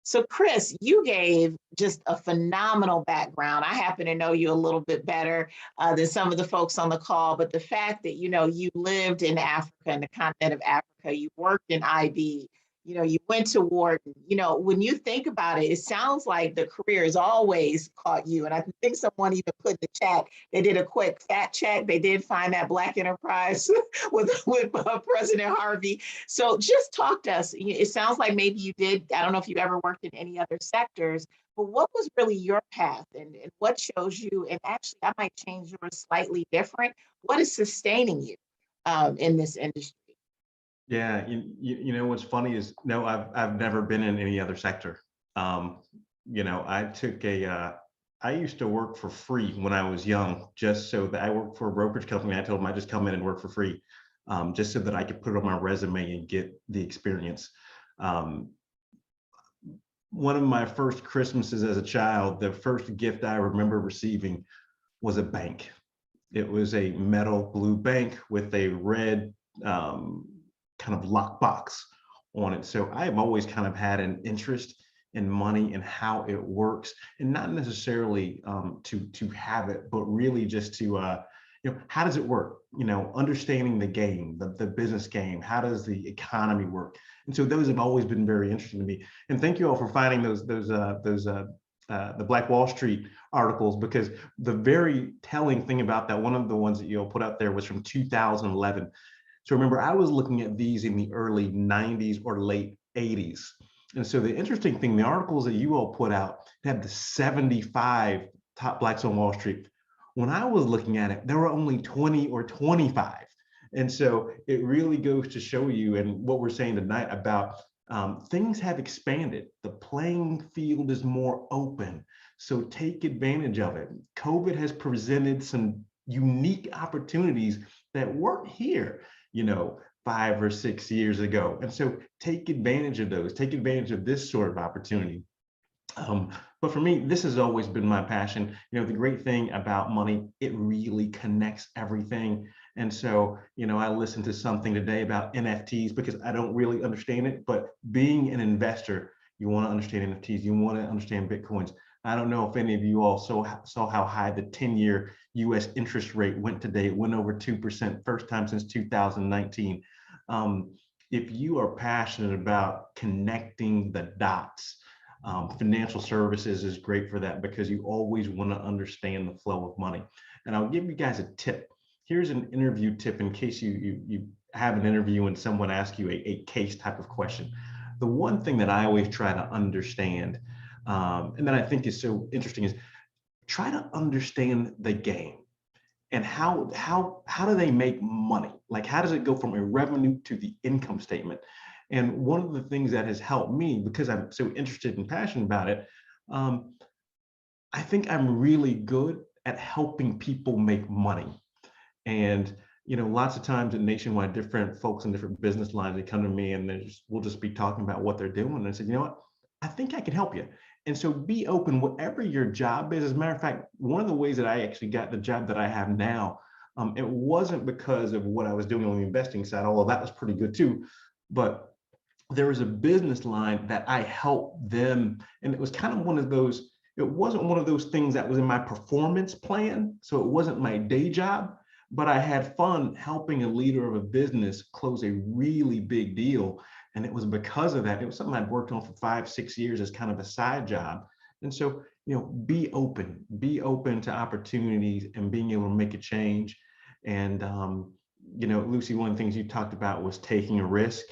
So Chris, you gave just a phenomenal background. I happen to know you a little bit better than some of the folks on the call, but the fact that, you lived in Africa, in the continent of Africa, you worked in IB, you went to Wharton, when you think about it, it sounds like the career has always caught you. And I think someone even put in the chat, they did a quick fact check. They did find that Black enterprise with President Harvey. So just talk to us. It sounds like maybe you did. I don't know if you ever worked in any other sectors, but what was really your path and what shows you? And actually, I might change yours slightly different. What is sustaining you in this industry? Yeah, you know what's funny is no, I've never been in any other sector. I used to work for free when I was young, just so that I worked for a brokerage company. I told them I just come in and work for free, just so that I could put it on my resume and get the experience. One of my first Christmases as a child, the first gift I remember receiving was a bank. It was a metal blue bank with a red kind of lockbox on it. So I've always kind of had an interest in money and how it works, and not necessarily to have it, but really just to how does it work? Understanding the game, the business game. How does the economy work? And so those have always been very interesting to me. And thank you all for finding the Black Wall Street articles, because the very telling thing about that, one of the ones that you all put out there was from 2011. So remember, I was looking at these in the early 90s or late 80s. And so the interesting thing, the articles that you all put out had the 75 top Blacks on Wall Street. When I was looking at it, there were only 20 or 25. And so it really goes to show you, and what we're saying tonight about things have expanded. The playing field is more open. So take advantage of it. COVID has presented some unique opportunities that weren't here 5 or 6 years ago. And so take advantage of those, take advantage of this sort of opportunity. But for me, this has always been my passion. The great thing about money, it really connects everything. And so, I listened to something today about NFTs because I don't really understand it, but being an investor, you want to understand NFTs, you want to understand Bitcoins. I don't know if any of you all saw how high the 10-year US interest rate went today. It went over 2%, first time since 2019. If you are passionate about connecting the dots, financial services is great for that, because you always want to understand the flow of money. And I'll give you guys a tip. Here's an interview tip in case you have an interview and someone asks you a case type of question. The one thing that I always try to understand, and that I think is so interesting, is try to understand the game and how do they make money? Like, how does it go from a revenue to the income statement? And one of the things that has helped me, because I'm so interested and passionate about it, I think I'm really good at helping people make money. And lots of times at Nationwide, different folks in different business lines, they come to me and we'll just be talking about what they're doing. And I said, you know what? I think I can help you. And so be open, whatever your job is. As a matter of fact, one of the ways that I actually got the job that I have now, it wasn't because of what I was doing on the investing side, although that was pretty good too. But there was a business line that I helped them. And it was kind of one of those, it wasn't one of those things that was in my performance plan. So it wasn't my day job, but I had fun helping a leader of a business close a really big deal. And it was because of that. It was something I'd worked on for 5-6 years as kind of a side job. And so, be open to opportunities and being able to make a change. And, Lucy, one of the things you talked about was taking a risk.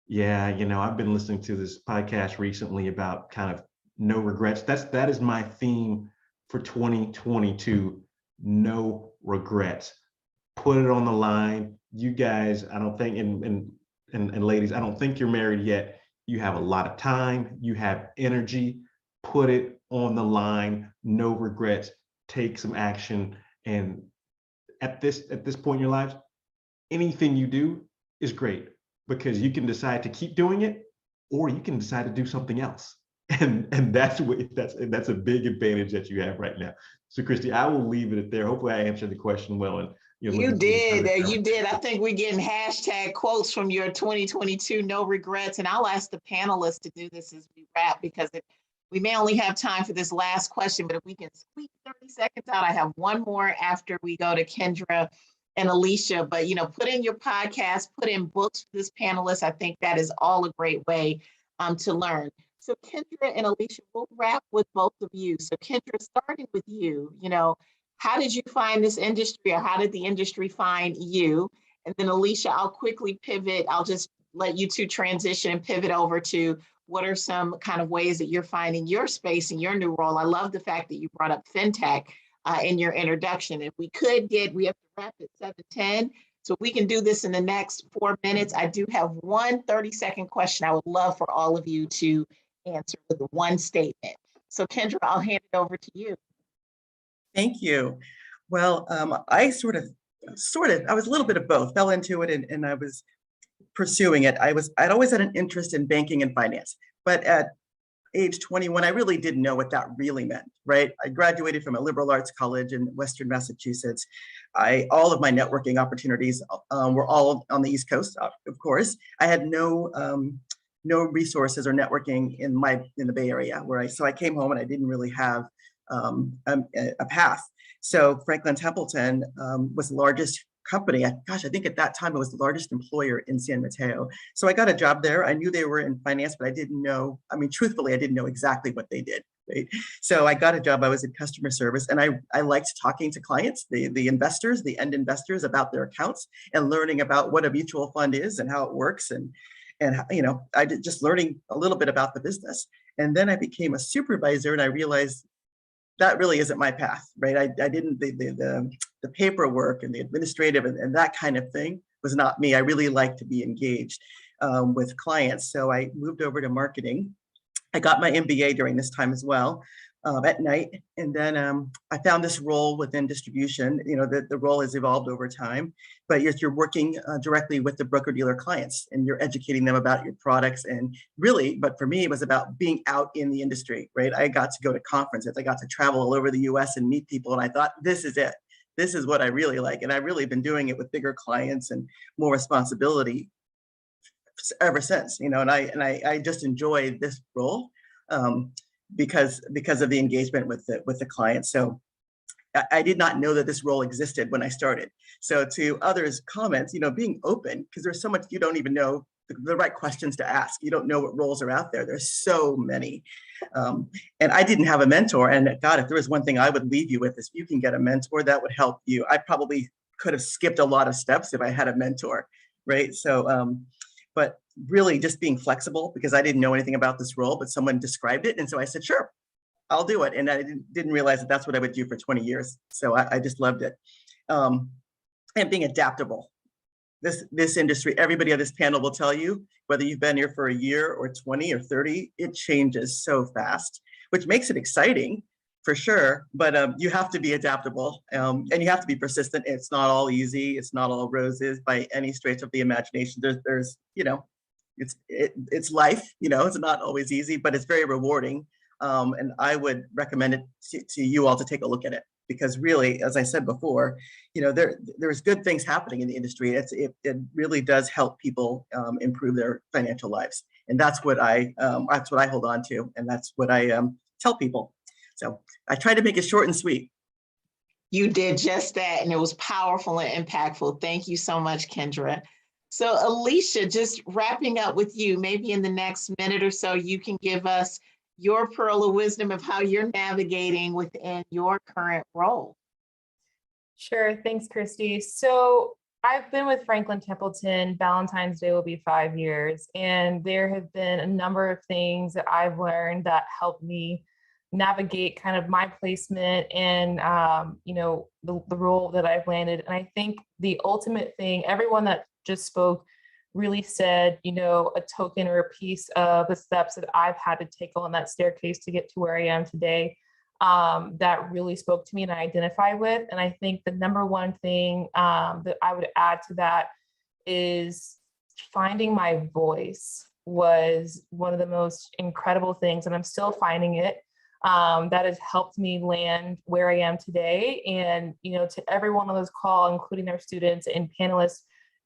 Yeah, I've been listening to this podcast recently about kind of no regrets. That is my theme for 2022. No regrets. Put it on the line. You guys, I don't think, and ladies, I don't think you're married yet. You have a lot of time. You have energy. Put it on the line. No regrets. Take some action. And at this point in your lives, anything you do is great, because you can decide to keep doing it, or you can decide to do something else. And that's a big advantage that you have right now. So Christy, I will leave it at there. Hopefully I answered the question well. And you did. I think we're getting hashtag quotes from your 2022 no regrets. And I'll ask the panelists to do this as we wrap, because we may only have time for this last question, but if we can squeak 30 seconds out, I have one more after we go to Kendra and Alicia. But put in your podcast, put in books for this panelist. I think that is all a great way to learn. So Kendra and Alicia, we'll wrap with both of you. So Kendra, starting with you, how did you find this industry, or how did the industry find you? And then Alicia, I'll quickly pivot. I'll just let you two transition and pivot over to what are some kind of ways that you're finding your space in your new role. I love the fact that you brought up fintech in your introduction. If we have to wrap at 7:10. So we can do this in the next 4 minutes. I do have one 30-second question I would love for all of you to answer with one statement. So Kendra, I'll hand it over to you. Thank you. Well, I I was a little bit of both, fell into it and I was pursuing it. I'd always had an interest in banking and finance, but at age 21, I really didn't know what that really meant, right? I graduated from a liberal arts college in Western Massachusetts. All of my networking opportunities were all on the East Coast, of course. I had no resources or networking in the Bay Area, so I came home and I didn't really have a path. So Franklin Templeton was the largest company. I think at that time it was the largest employer in San Mateo. So I got a job there. I knew they were in finance, but I didn't know, truthfully, I didn't know exactly what they did. Right? So I got a job. I was in customer service, and I liked talking to clients, the investors, the end investors, about their accounts and learning about what a mutual fund is and how it works, and I did just learning a little bit about the business. And then I became a supervisor, and I realized that really isn't my path, right? I didn't, the paperwork and the administrative and that kind of thing was not me. I really like to be engaged with clients. So I moved over to marketing. I got my MBA during this time as well, at night. And then I found this role within distribution. The role has evolved over time, but you're working directly with the broker-dealer clients, and you're educating them about your products. And really, but for me, it was about being out in the industry, right? I got to go to conferences. I got to travel all over the US and meet people. And I thought, this is it. This is what I really like. And I've really been doing it with bigger clients and more responsibility ever since, and I just enjoy this role because of the engagement with the client. So I did not know that this role existed when I started. So to others' comments, being open, because there's so much you don't even know the right questions to ask. You don't know what roles are out there. There's so many. And I didn't have a mentor. And God, if there was one thing I would leave you with, is you can get a mentor that would help you. I probably could have skipped a lot of steps if I had a mentor, right? So, but really just being flexible, because I didn't know anything about this role, but someone described it. And so I said, sure, I'll do it. And I didn't realize that that's what I would do for 20 years. So I just loved it. And being adaptable. This industry, everybody on this panel will tell you, whether you've been here for a year or 20 or 30, it changes so fast, which makes it exciting for sure. But you have to be adaptable, and you have to be persistent. It's not all easy. It's not all roses by any stretch of the imagination. There's it's life. It's not always easy, but it's very rewarding. And I would recommend it to you all to take a look at it, because really, as I said before, there's good things happening in the industry. It really does help people improve their financial lives, and that's what I hold on to, and that's what I tell people. So I try to make it short and sweet. You did just that, and it was powerful and impactful. Thank you so much, Kendra. So Alicia, just wrapping up with you, maybe in the next minute or so, you can give us your pearl of wisdom of how you're navigating within your current role. Sure. Thanks, Christy. So I've been with Franklin Templeton. Valentine's Day will be 5 years, and there have been a number of things that I've learned that helped me navigate kind of my placement and the role that I've landed. And I think the ultimate thing, everyone that just spoke really said, a token or a piece of the steps that I've had to take on that staircase to get to where I am today. That really spoke to me and I identify with. And I think the number one thing that I would add to that is finding my voice was one of the most incredible things, and I'm still finding it. That has helped me land where I am today. And, to everyone on this call, including our students and panelists,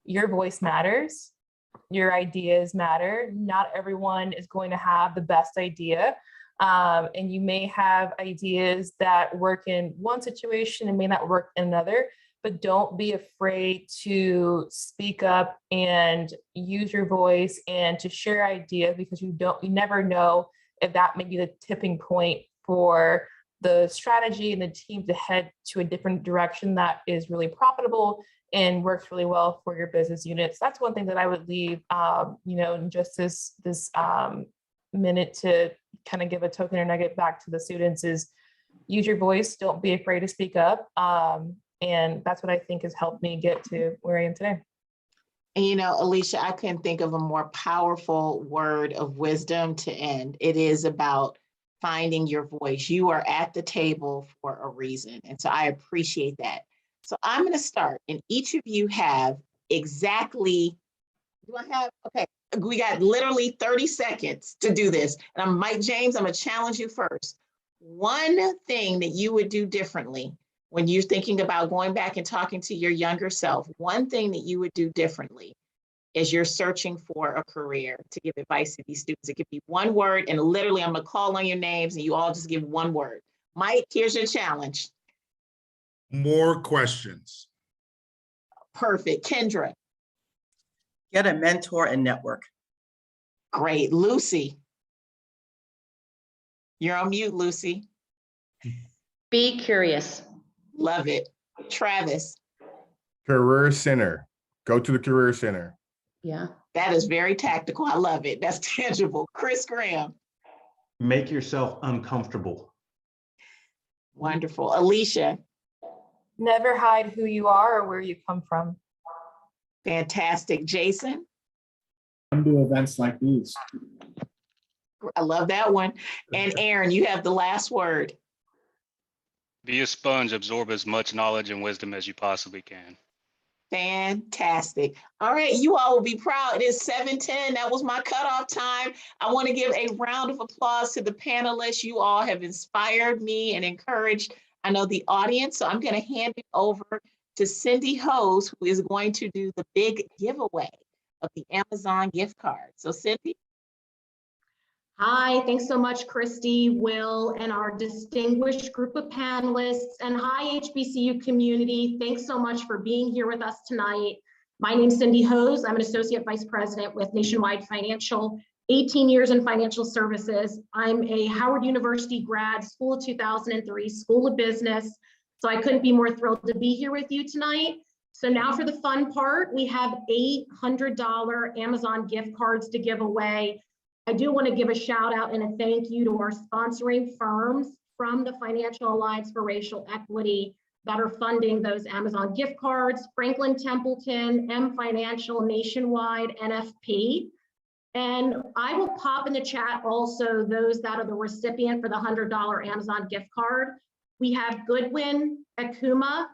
your voice matters. Your ideas matter. Not everyone is going to have the best idea. And you may have ideas that work in one situation and may not work in another, but don't be afraid to speak up and use your voice and to share ideas, because you never know if that may be the tipping point for the strategy and the team to head to a different direction that is really profitable and works really well for your business units. That's one thing that I would leave, in just this minute to kind of give a token or nugget back to the students is use your voice. Don't be afraid to speak up. And that's what I think has helped me get to where I am today. And Alicia, I couldn't think of a more powerful word of wisdom to end. It is about finding your voice. You are at the table for a reason. And so I appreciate that. So I'm going to start, and each of you have exactly, okay, we got literally 30 seconds to do this. And I'm Mike James, I'm going to challenge you first. One thing that you would do differently when you're thinking about going back and talking to your younger self, one thing that you would do differently as you're searching for a career to give advice to these students. It could be one word, and literally I'm gonna call on your names and you all just give one word. Mike, here's your challenge. More questions. Perfect. Kendra. Get a mentor and network. Great. Lucy. You're on mute, Lucy. Be curious. Love it. Travis. Career Center. Go to the Career Center. Yeah. That is very tactical. I love it. That's tangible. Chris Graham. Make yourself uncomfortable. Wonderful. Alicia. Never hide who you are or where you come from. Fantastic. Jason. Come to events like these. I love that one. And Aaron, you have the last word. Be a sponge, absorb as much knowledge and wisdom as you possibly can. Fantastic. All right, you all will be proud. It is 7:10. That was my cutoff time. I want to give a round of applause to the panelists. You all have inspired me and encouraged, I know, the audience. So I'm going to hand it over to Cindy Hose, who is going to do the big giveaway of the Amazon gift card. So Cindy. Hi, thanks so much, Christy, Will, and our distinguished group of panelists. And hi, HBCU community. Thanks so much for being here with us tonight. My name's Cindy Hose. I'm an Associate Vice President with Nationwide Financial, 18 years in financial services. I'm a Howard University grad, School of 2003, School of Business. So I couldn't be more thrilled to be here with you tonight. So now for the fun part, we have $800 Amazon gift cards to give away. I do want to give a shout out and a thank you to our sponsoring firms from the Financial Alliance for Racial Equity that are funding those Amazon gift cards: Franklin Templeton, M Financial, Nationwide, NFP. And I will pop in the chat also those that are the recipient for the $100 Amazon gift card. We have Goodwin Akuma,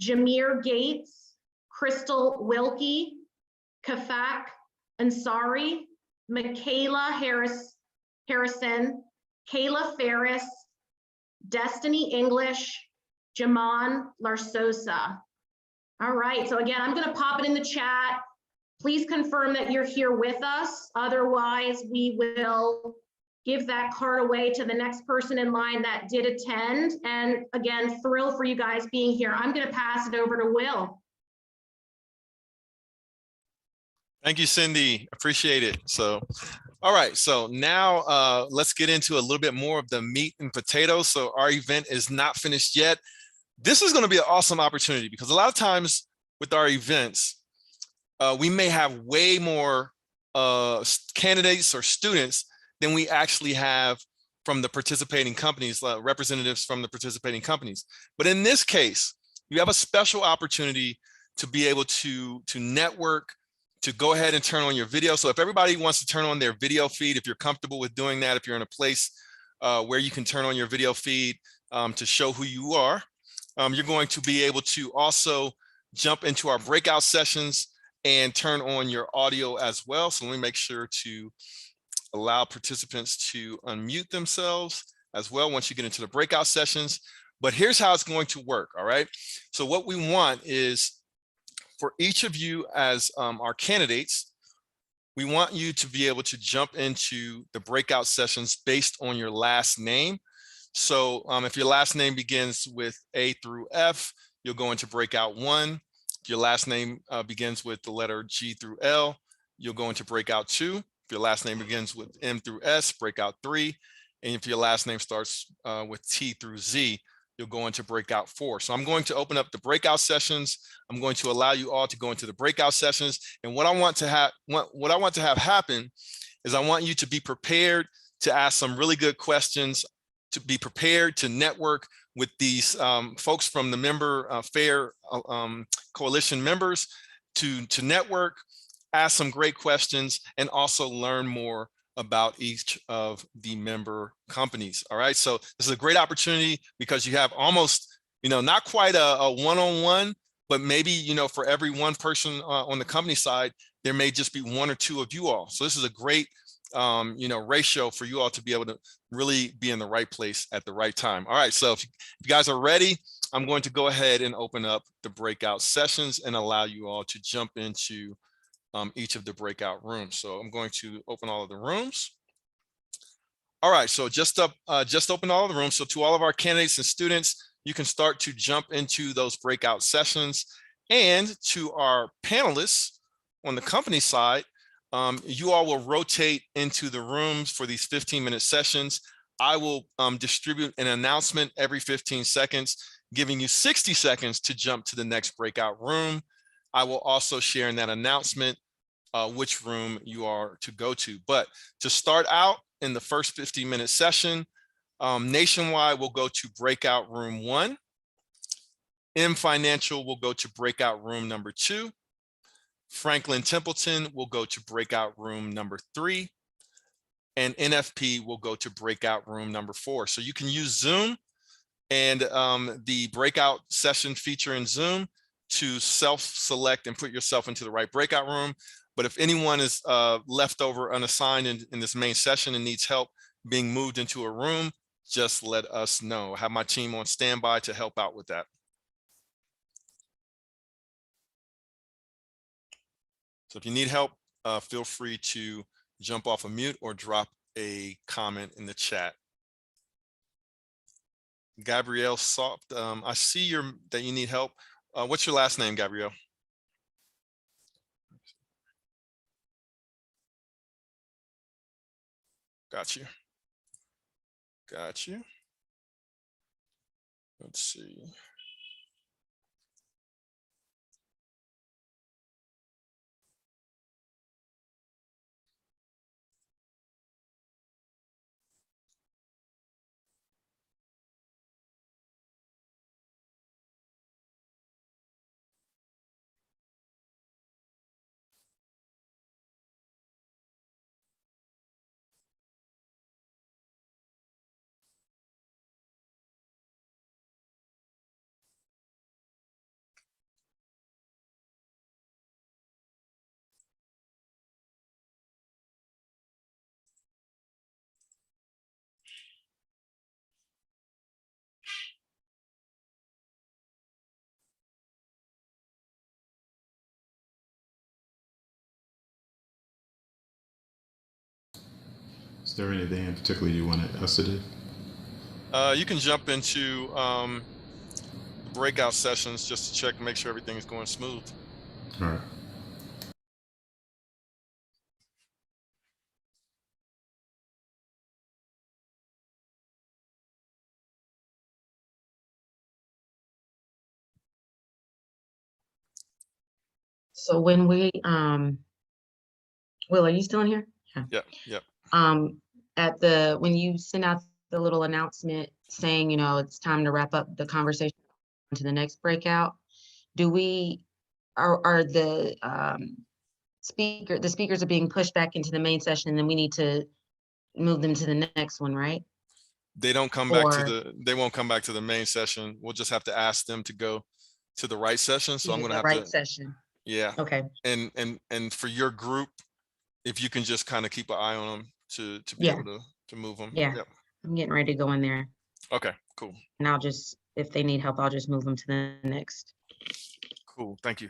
Jameer Gates, Crystal Wilkie, Kafak Ansari, Michaela Harrison, Kayla Ferris, Destiny English, Jaman Larsosa. All right, so again, I'm gonna pop it in the chat. Please confirm that you're here with us. Otherwise, we will give that card away to the next person in line that did attend. And again, thrilled for you guys being here. I'm going to pass it over to Will. Thank you, Cindy. Appreciate it. So, all right. So now let's get into a little bit more of the meat and potatoes. So our event is not finished yet. This is going to be an awesome opportunity because a lot of times with our events, we may have way more candidates or students than we actually have from the participating companies, representatives from the participating companies. But in this case, you have a special opportunity to be able to network, to go ahead and turn on your video. So if everybody wants to turn on their video feed, if you're comfortable with doing that, if you're in a place where you can turn on your video feed to show who you are, you're going to be able to also jump into our breakout sessions and turn on your audio as well. So let me make sure to allow participants to unmute themselves as well once you get into the breakout sessions. But here's how it's going to work, all right? So what we want is for each of you as our candidates, we want you to be able to jump into the breakout sessions based on your last name. So if your last name begins with A through F, you'll go into breakout 1. If your last name begins with the letter G through L, you'll go into breakout 2. If your last name begins with M through S, breakout 3. And if your last name starts with T through Z, you'll go into breakout 4. So I'm going to open up the breakout sessions. I'm going to allow you all to go into the breakout sessions. And what I want to have happen is I want you to be prepared to ask some really good questions, to be prepared to network with these folks from the member FAIR coalition members, to network, ask some great questions, and also learn more about each of the member companies. All right, so this is a great opportunity because you have almost, not quite a one-on-one, but maybe, for every one person on the company side, there may just be one or two of you all. So this is a great, ratio for you all to be able to really be in the right place at the right time. All right, so if you guys are ready, I'm going to go ahead and open up the breakout sessions and allow you all to jump into each of the breakout rooms. So I'm going to open all of the rooms. All right, so just open all of the rooms. So to all of our candidates and students, you can start to jump into those breakout sessions. And to our panelists on the company side, you all will rotate into the rooms for these 15-minute sessions. I will distribute an announcement every 15 seconds, giving you 60 seconds to jump to the next breakout room. I will also share in that announcement which room you are to go to. But to start out in the first 15-minute session, Nationwide will go to breakout room 1. M Financial will go to breakout room number 2. Franklin Templeton will go to breakout room number 3. And NFP will go to breakout room number 4. So you can use Zoom and the breakout session feature in Zoom to self-select and put yourself into the right breakout room. But if anyone is left over unassigned in this main session and needs help being moved into a room, just let us know. I have my team on standby to help out with that. So if you need help, feel free to jump off of mute or drop a comment in the chat. Gabrielle Soft, I see that you need help. What's your last name, Gabrielle? Got you. Got you. Let's see. there anything in particular you wanted us to do? You can jump into breakout sessions just to check and make sure everything is going smooth. All right. So when we, Will, are you still in here? Yep, yep. When you send out the little announcement saying, it's time to wrap up the conversation to the next breakout, are the speakers are being pushed back into the main session, and then we need to move them to the next one, right? They don't come back to Or they won't come back to the main session. We'll just have to ask them to go to the right session. So I'm gonna the have right to, session. yeah. Okay. And for your group, if you can just kind of keep an eye on them to be Yeah. able to move them. Yeah. Yep. I'm getting ready to go in there, Okay, cool. and I'll just, if they need help, I'll just move them to the next. Cool. Thank you.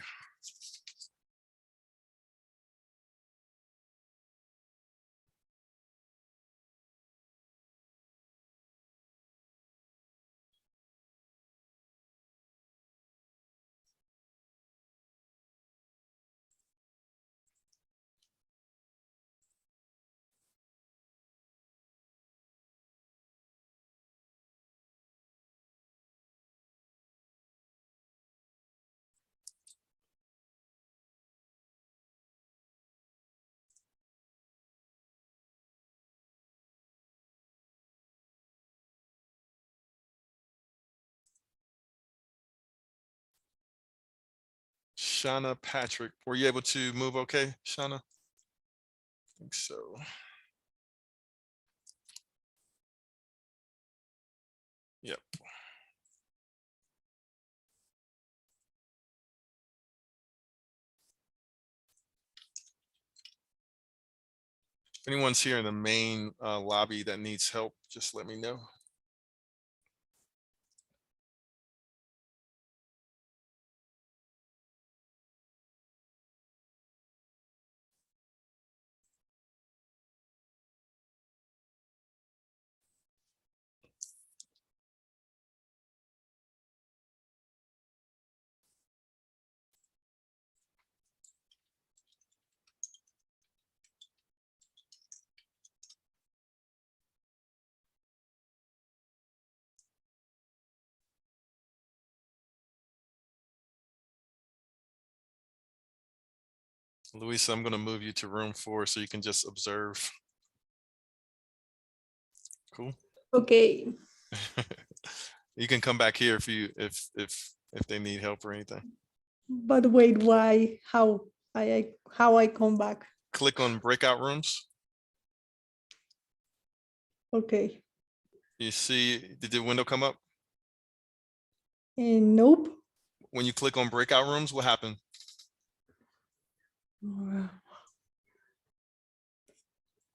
Shauna Patrick, were you able to move okay, Shauna? I think so. Yep. If anyone's here in the main lobby that needs help, just let me know. Luisa, I'm going to move you to room 4 so you can just observe. Cool. Okay. You can come back here if they need help or anything. But wait, why? How I come back? Click on breakout rooms. Okay. You see, did the window come up? Nope. When you click on breakout rooms, what happened?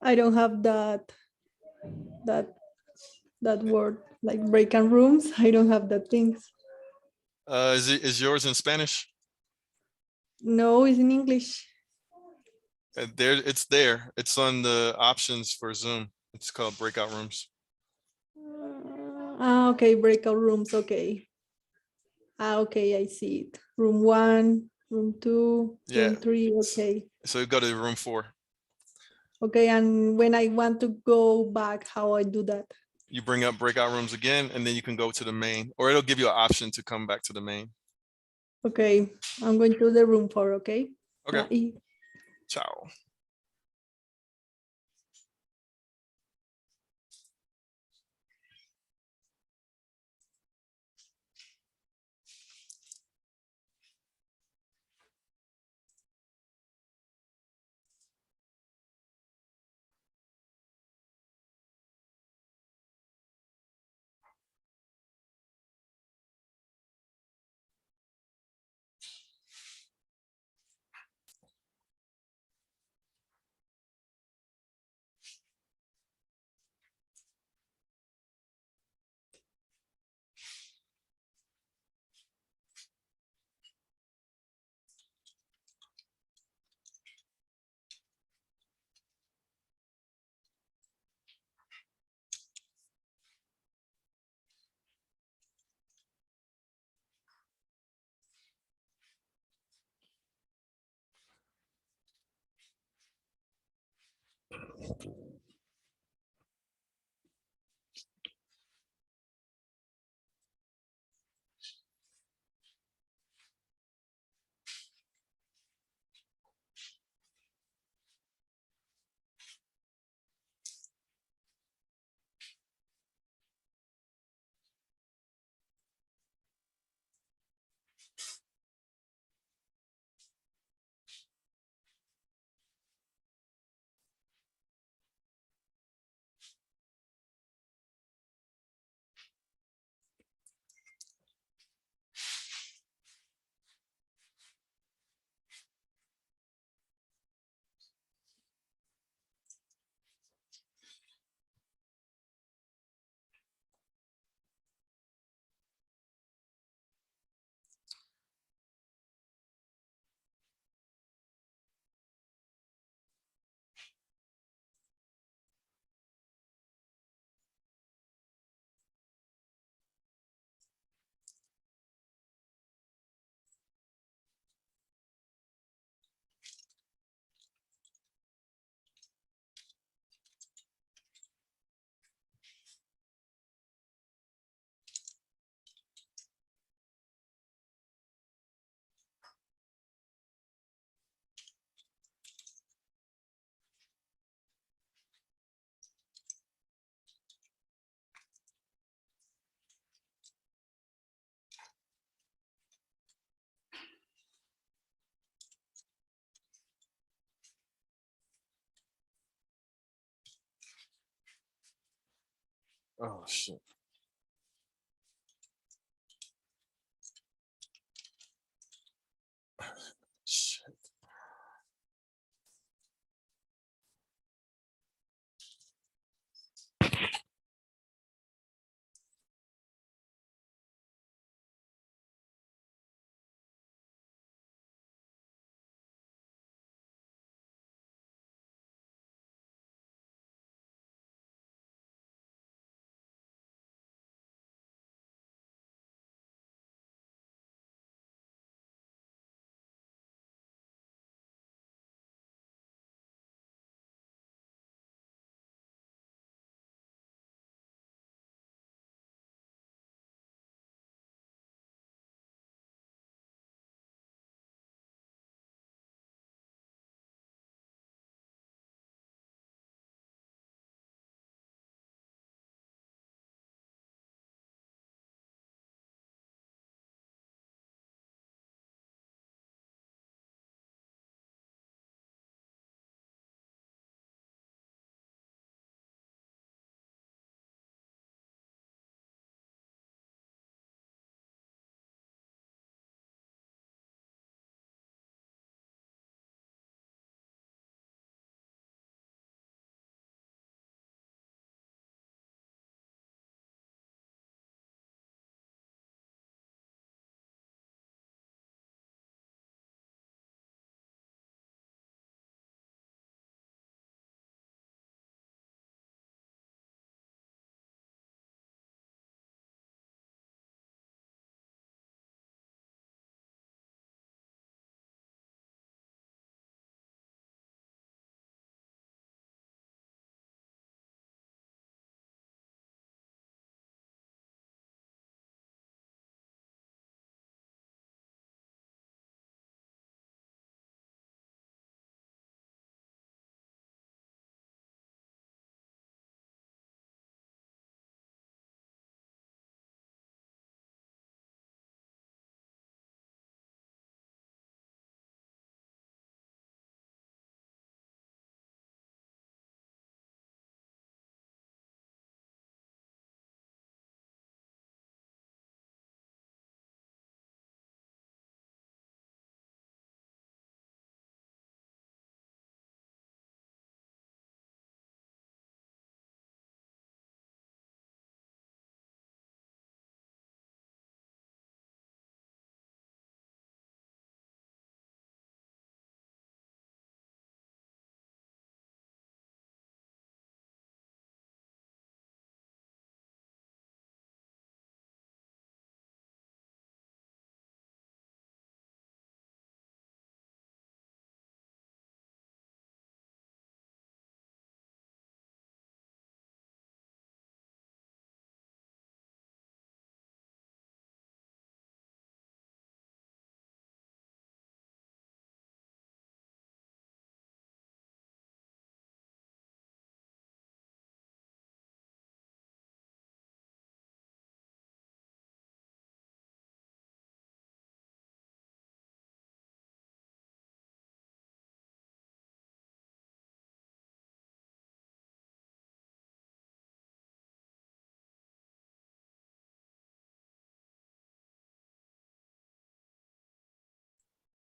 I don't have that word, like breakout rooms. I don't have that things. Is yours in Spanish? No, it's in English. It's there. It's on the options for Zoom. It's called breakout rooms. Okay, breakout rooms. Okay. Okay, I see it. Room 1, room 2, Yeah. room 3. Okay. So go to room 4. Okay, and when I want to go back, how I do that? You bring up breakout rooms again, and then you can go to the main, or it'll give you an option to come back to the main. Okay, I'm going to the room 4. Okay. Okay. Bye. Ciao. Oh, shit. Shit.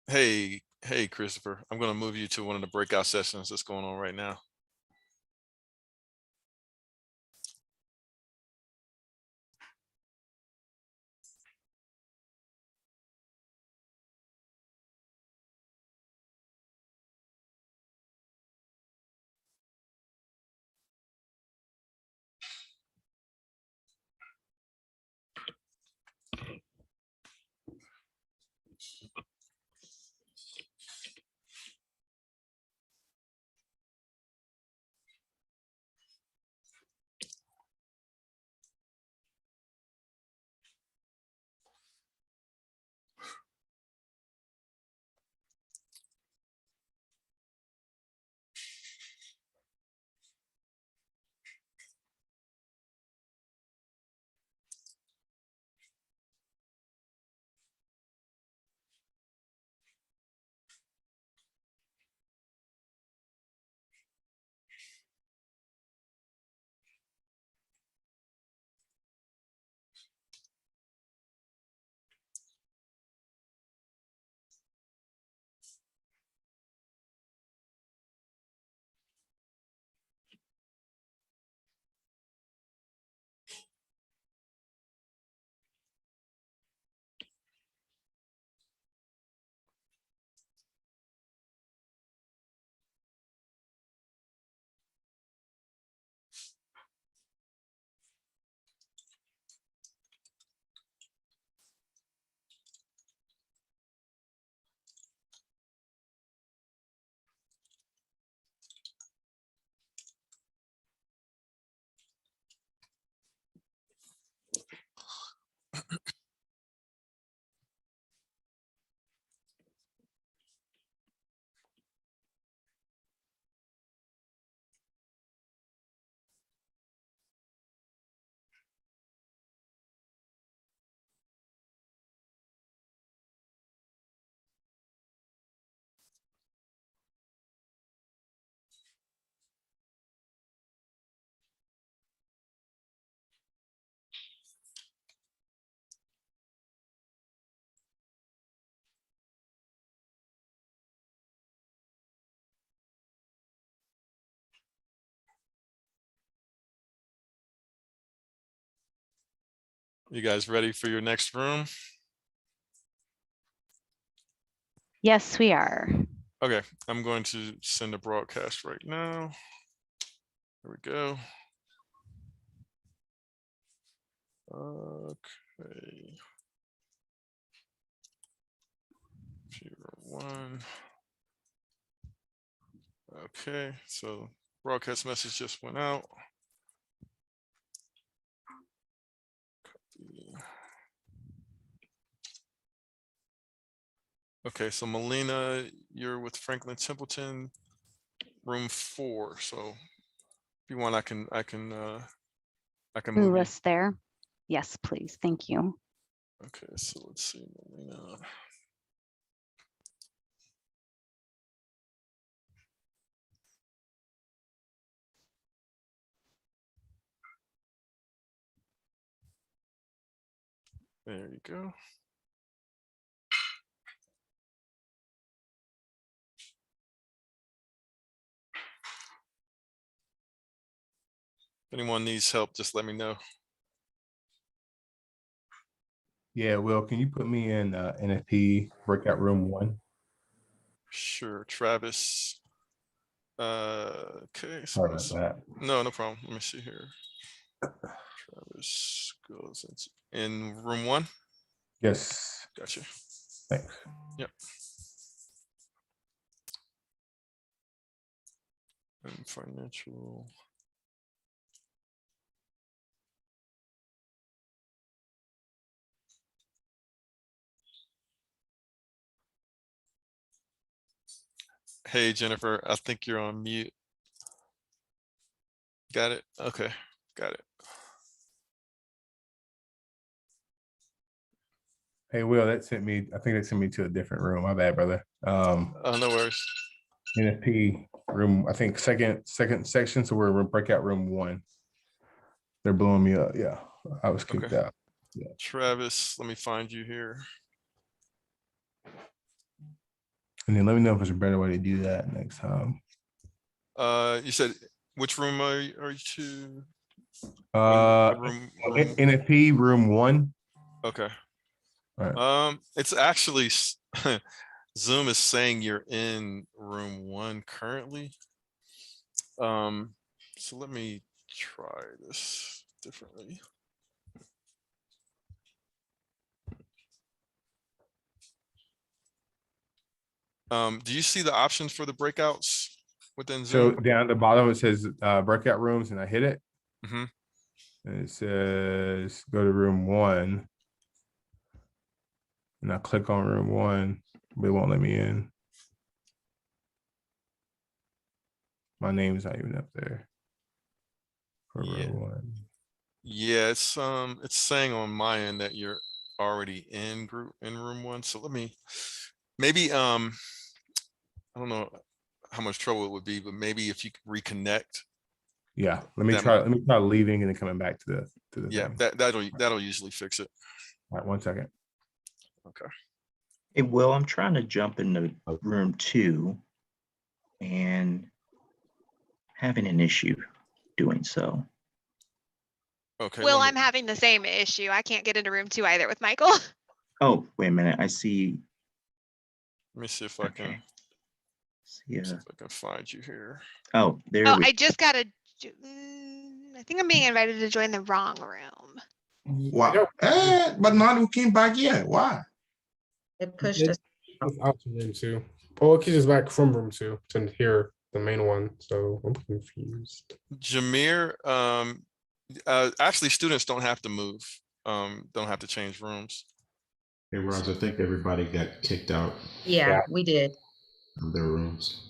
Hey, Christopher, I'm going to move you to one of the breakout sessions that's going on right now. You guys ready for your next room? Yes, we are. Okay, I'm going to send a broadcast right now. There we go. Okay. 01. Okay, so broadcast message just went out. Okay, so Melina, you're with Franklin Templeton, room 4. So if you want, I can move Move you. us there. Yes, please. Thank you. Okay, so let's see, Melina. There you go. If anyone needs help, just let me know. Yeah, Will, can you put me in NFP breakout room 1? Sure, Travis. Okay, so Sorry about that. no problem. Let me see here. Travis goes in room 1. Yes. Gotcha. Thanks. Yep. And financial. Hey, Jennifer, I think you're on mute. Got it? Okay, got it. Hey, Will, I think that sent me to a different room. My bad, brother. No worries. NFP room, I think second section. So we're in breakout room 1. They're blowing me up. Yeah, I was kicked out. Yeah. Travis, let me find you here. And then let me know if there's a better way to do that next time. You said, which room are you to? NFP room 1. Okay. All right. It's actually Zoom is saying you're in room 1 currently. So let me try this differently. Do you see the options for the breakouts within So Zoom? down at the bottom, it says breakout rooms, and I hit it. Mm-hmm. And it says go to room 1. And I click on room 1, but it won't let me in. My name's not even up there for room 1. Yeah, it's saying on my end that you're already in room 1. So let me maybe I don't know how much trouble it would be, but maybe if you could reconnect. Yeah, let me try leaving and then coming back to the yeah, thing. that'll usually fix it. All right, 1 second. Okay. Hey, Will, I'm trying to jump into room 2 and having an issue doing so. Okay. Will, I'm having the same issue. I can't get into room 2 either with Michael. Oh, wait a minute. I see. Let me see if I can. See, if I can find you here. Oh, there Oh, we I just got to. I think I'm being invited to join the wrong room. Why? But none of came back yet. Why? It pushed us. It's out to room 2. Oh, it keeps us back from room 2 to here, the main one. So I'm confused. Jameer, actually students don't have to move. Don't have to change rooms. Hey, Roger, I think everybody got kicked out Yeah, we did. of their rooms.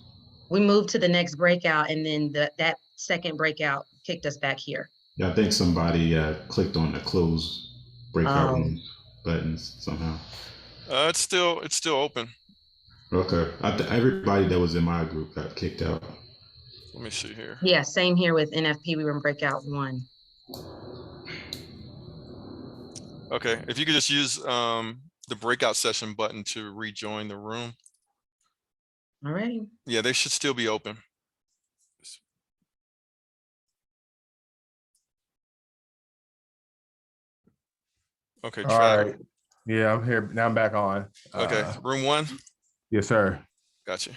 We moved to the next breakout, and then that second breakout kicked us back here. Yeah, I think somebody clicked on the close breakout room buttons somehow. It's still open. Okay, everybody that was in my group got kicked out. Let me see here. Yeah, same here with NFP. We were in breakout 1. Okay, if you could just use the breakout session button to rejoin the room. All right. Yeah, they should still be open. Okay, All Trav. right. Yeah, I'm here. Now I'm back on. Okay, room 1? Yes, sir. Gotcha.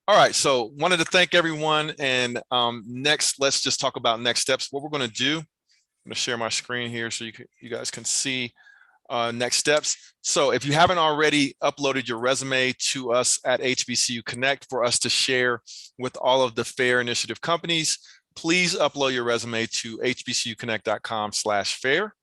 All right, so wanted to thank everyone. And next, let's just talk about next steps. What we're going to do, I'm going to share my screen here so you guys can see next steps. So if you haven't already uploaded your resume to us at HBCU Connect for us to share with all of the FAIR Initiative companies, please upload your resume to hbcuconnect.com/fair.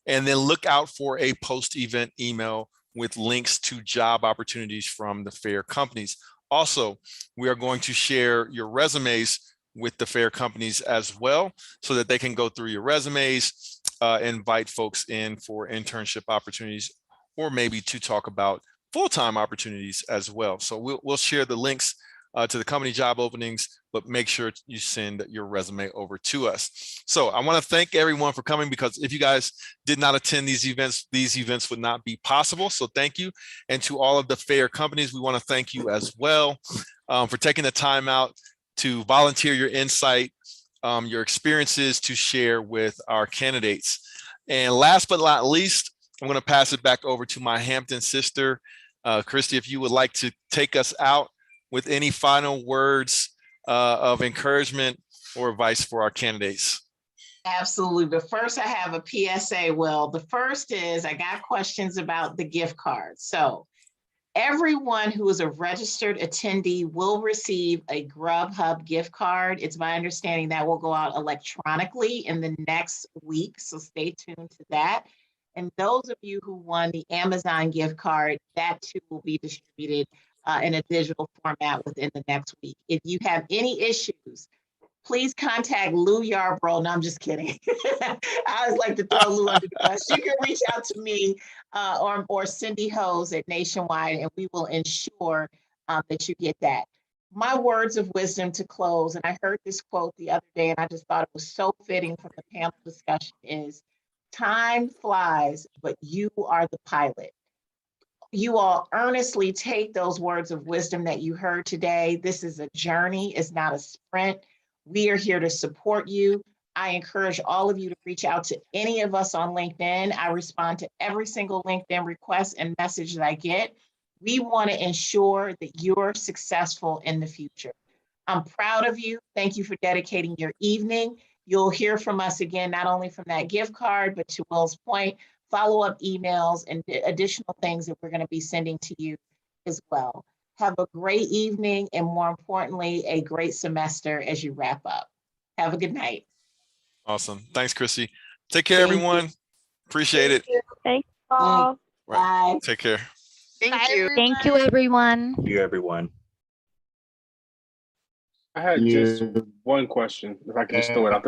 And then look out for a post-event email with links to job opportunities from the FAIR companies. Also, we are going to share your resumes with the FAIR companies as well, so that they can go through your resumes, invite folks in for internship opportunities, or maybe to talk about full-time opportunities as well. So we'll share the links to the company job openings, but make sure you send your resume over to us. So I want to thank everyone for coming, because if you guys did not attend these events would not be possible. So thank you. And to all of the FAIR companies, we want to thank you as well for taking the time out to volunteer your insight, your experiences to share with our candidates. And last but not least, I'm going to pass it back over to my Hampton sister, Christy, if you would like to take us out with any final words of encouragement or advice for our candidates. Absolutely. But first I have a PSA, Will. The first is I got questions about the gift card. So everyone who is a registered attendee will receive a Grubhub gift card. It's my understanding that will go out electronically in the next week. So stay tuned to that. And those of you who won the Amazon gift card, that too will be distributed in a digital format within the next week. If you have any issues, please contact Lou Yarbrough. No, I'm just kidding. I always like to throw Lou under the bus. You can reach out to me or Cindy Hose at Nationwide, and we will ensure that you get that. My words of wisdom to close, and I heard this quote the other day, and I just thought it was so fitting from the panel discussion, is time flies, but you are the pilot. You all earnestly take those words of wisdom that you heard today. This is a journey, it's not a sprint. We are here to support you. I encourage all of you to reach out to any of us on LinkedIn. I respond to every single LinkedIn request and message that I get. We want to ensure that you're successful in the future. I'm proud of you. Thank you for dedicating your evening. You'll hear from us again, not only from that gift card, but to Will's point, follow-up emails and additional things that we're going to be sending to you as well. Have a great evening, and more importantly, a great semester as you wrap up. Have a good night. Awesome. Thanks, Chrissy. Take care, everyone. Appreciate it. Thanks all. Right. Bye. Take care. Thank you. Thank you, everyone. Thank you, everyone. I had just one question, if I could just throw it out there.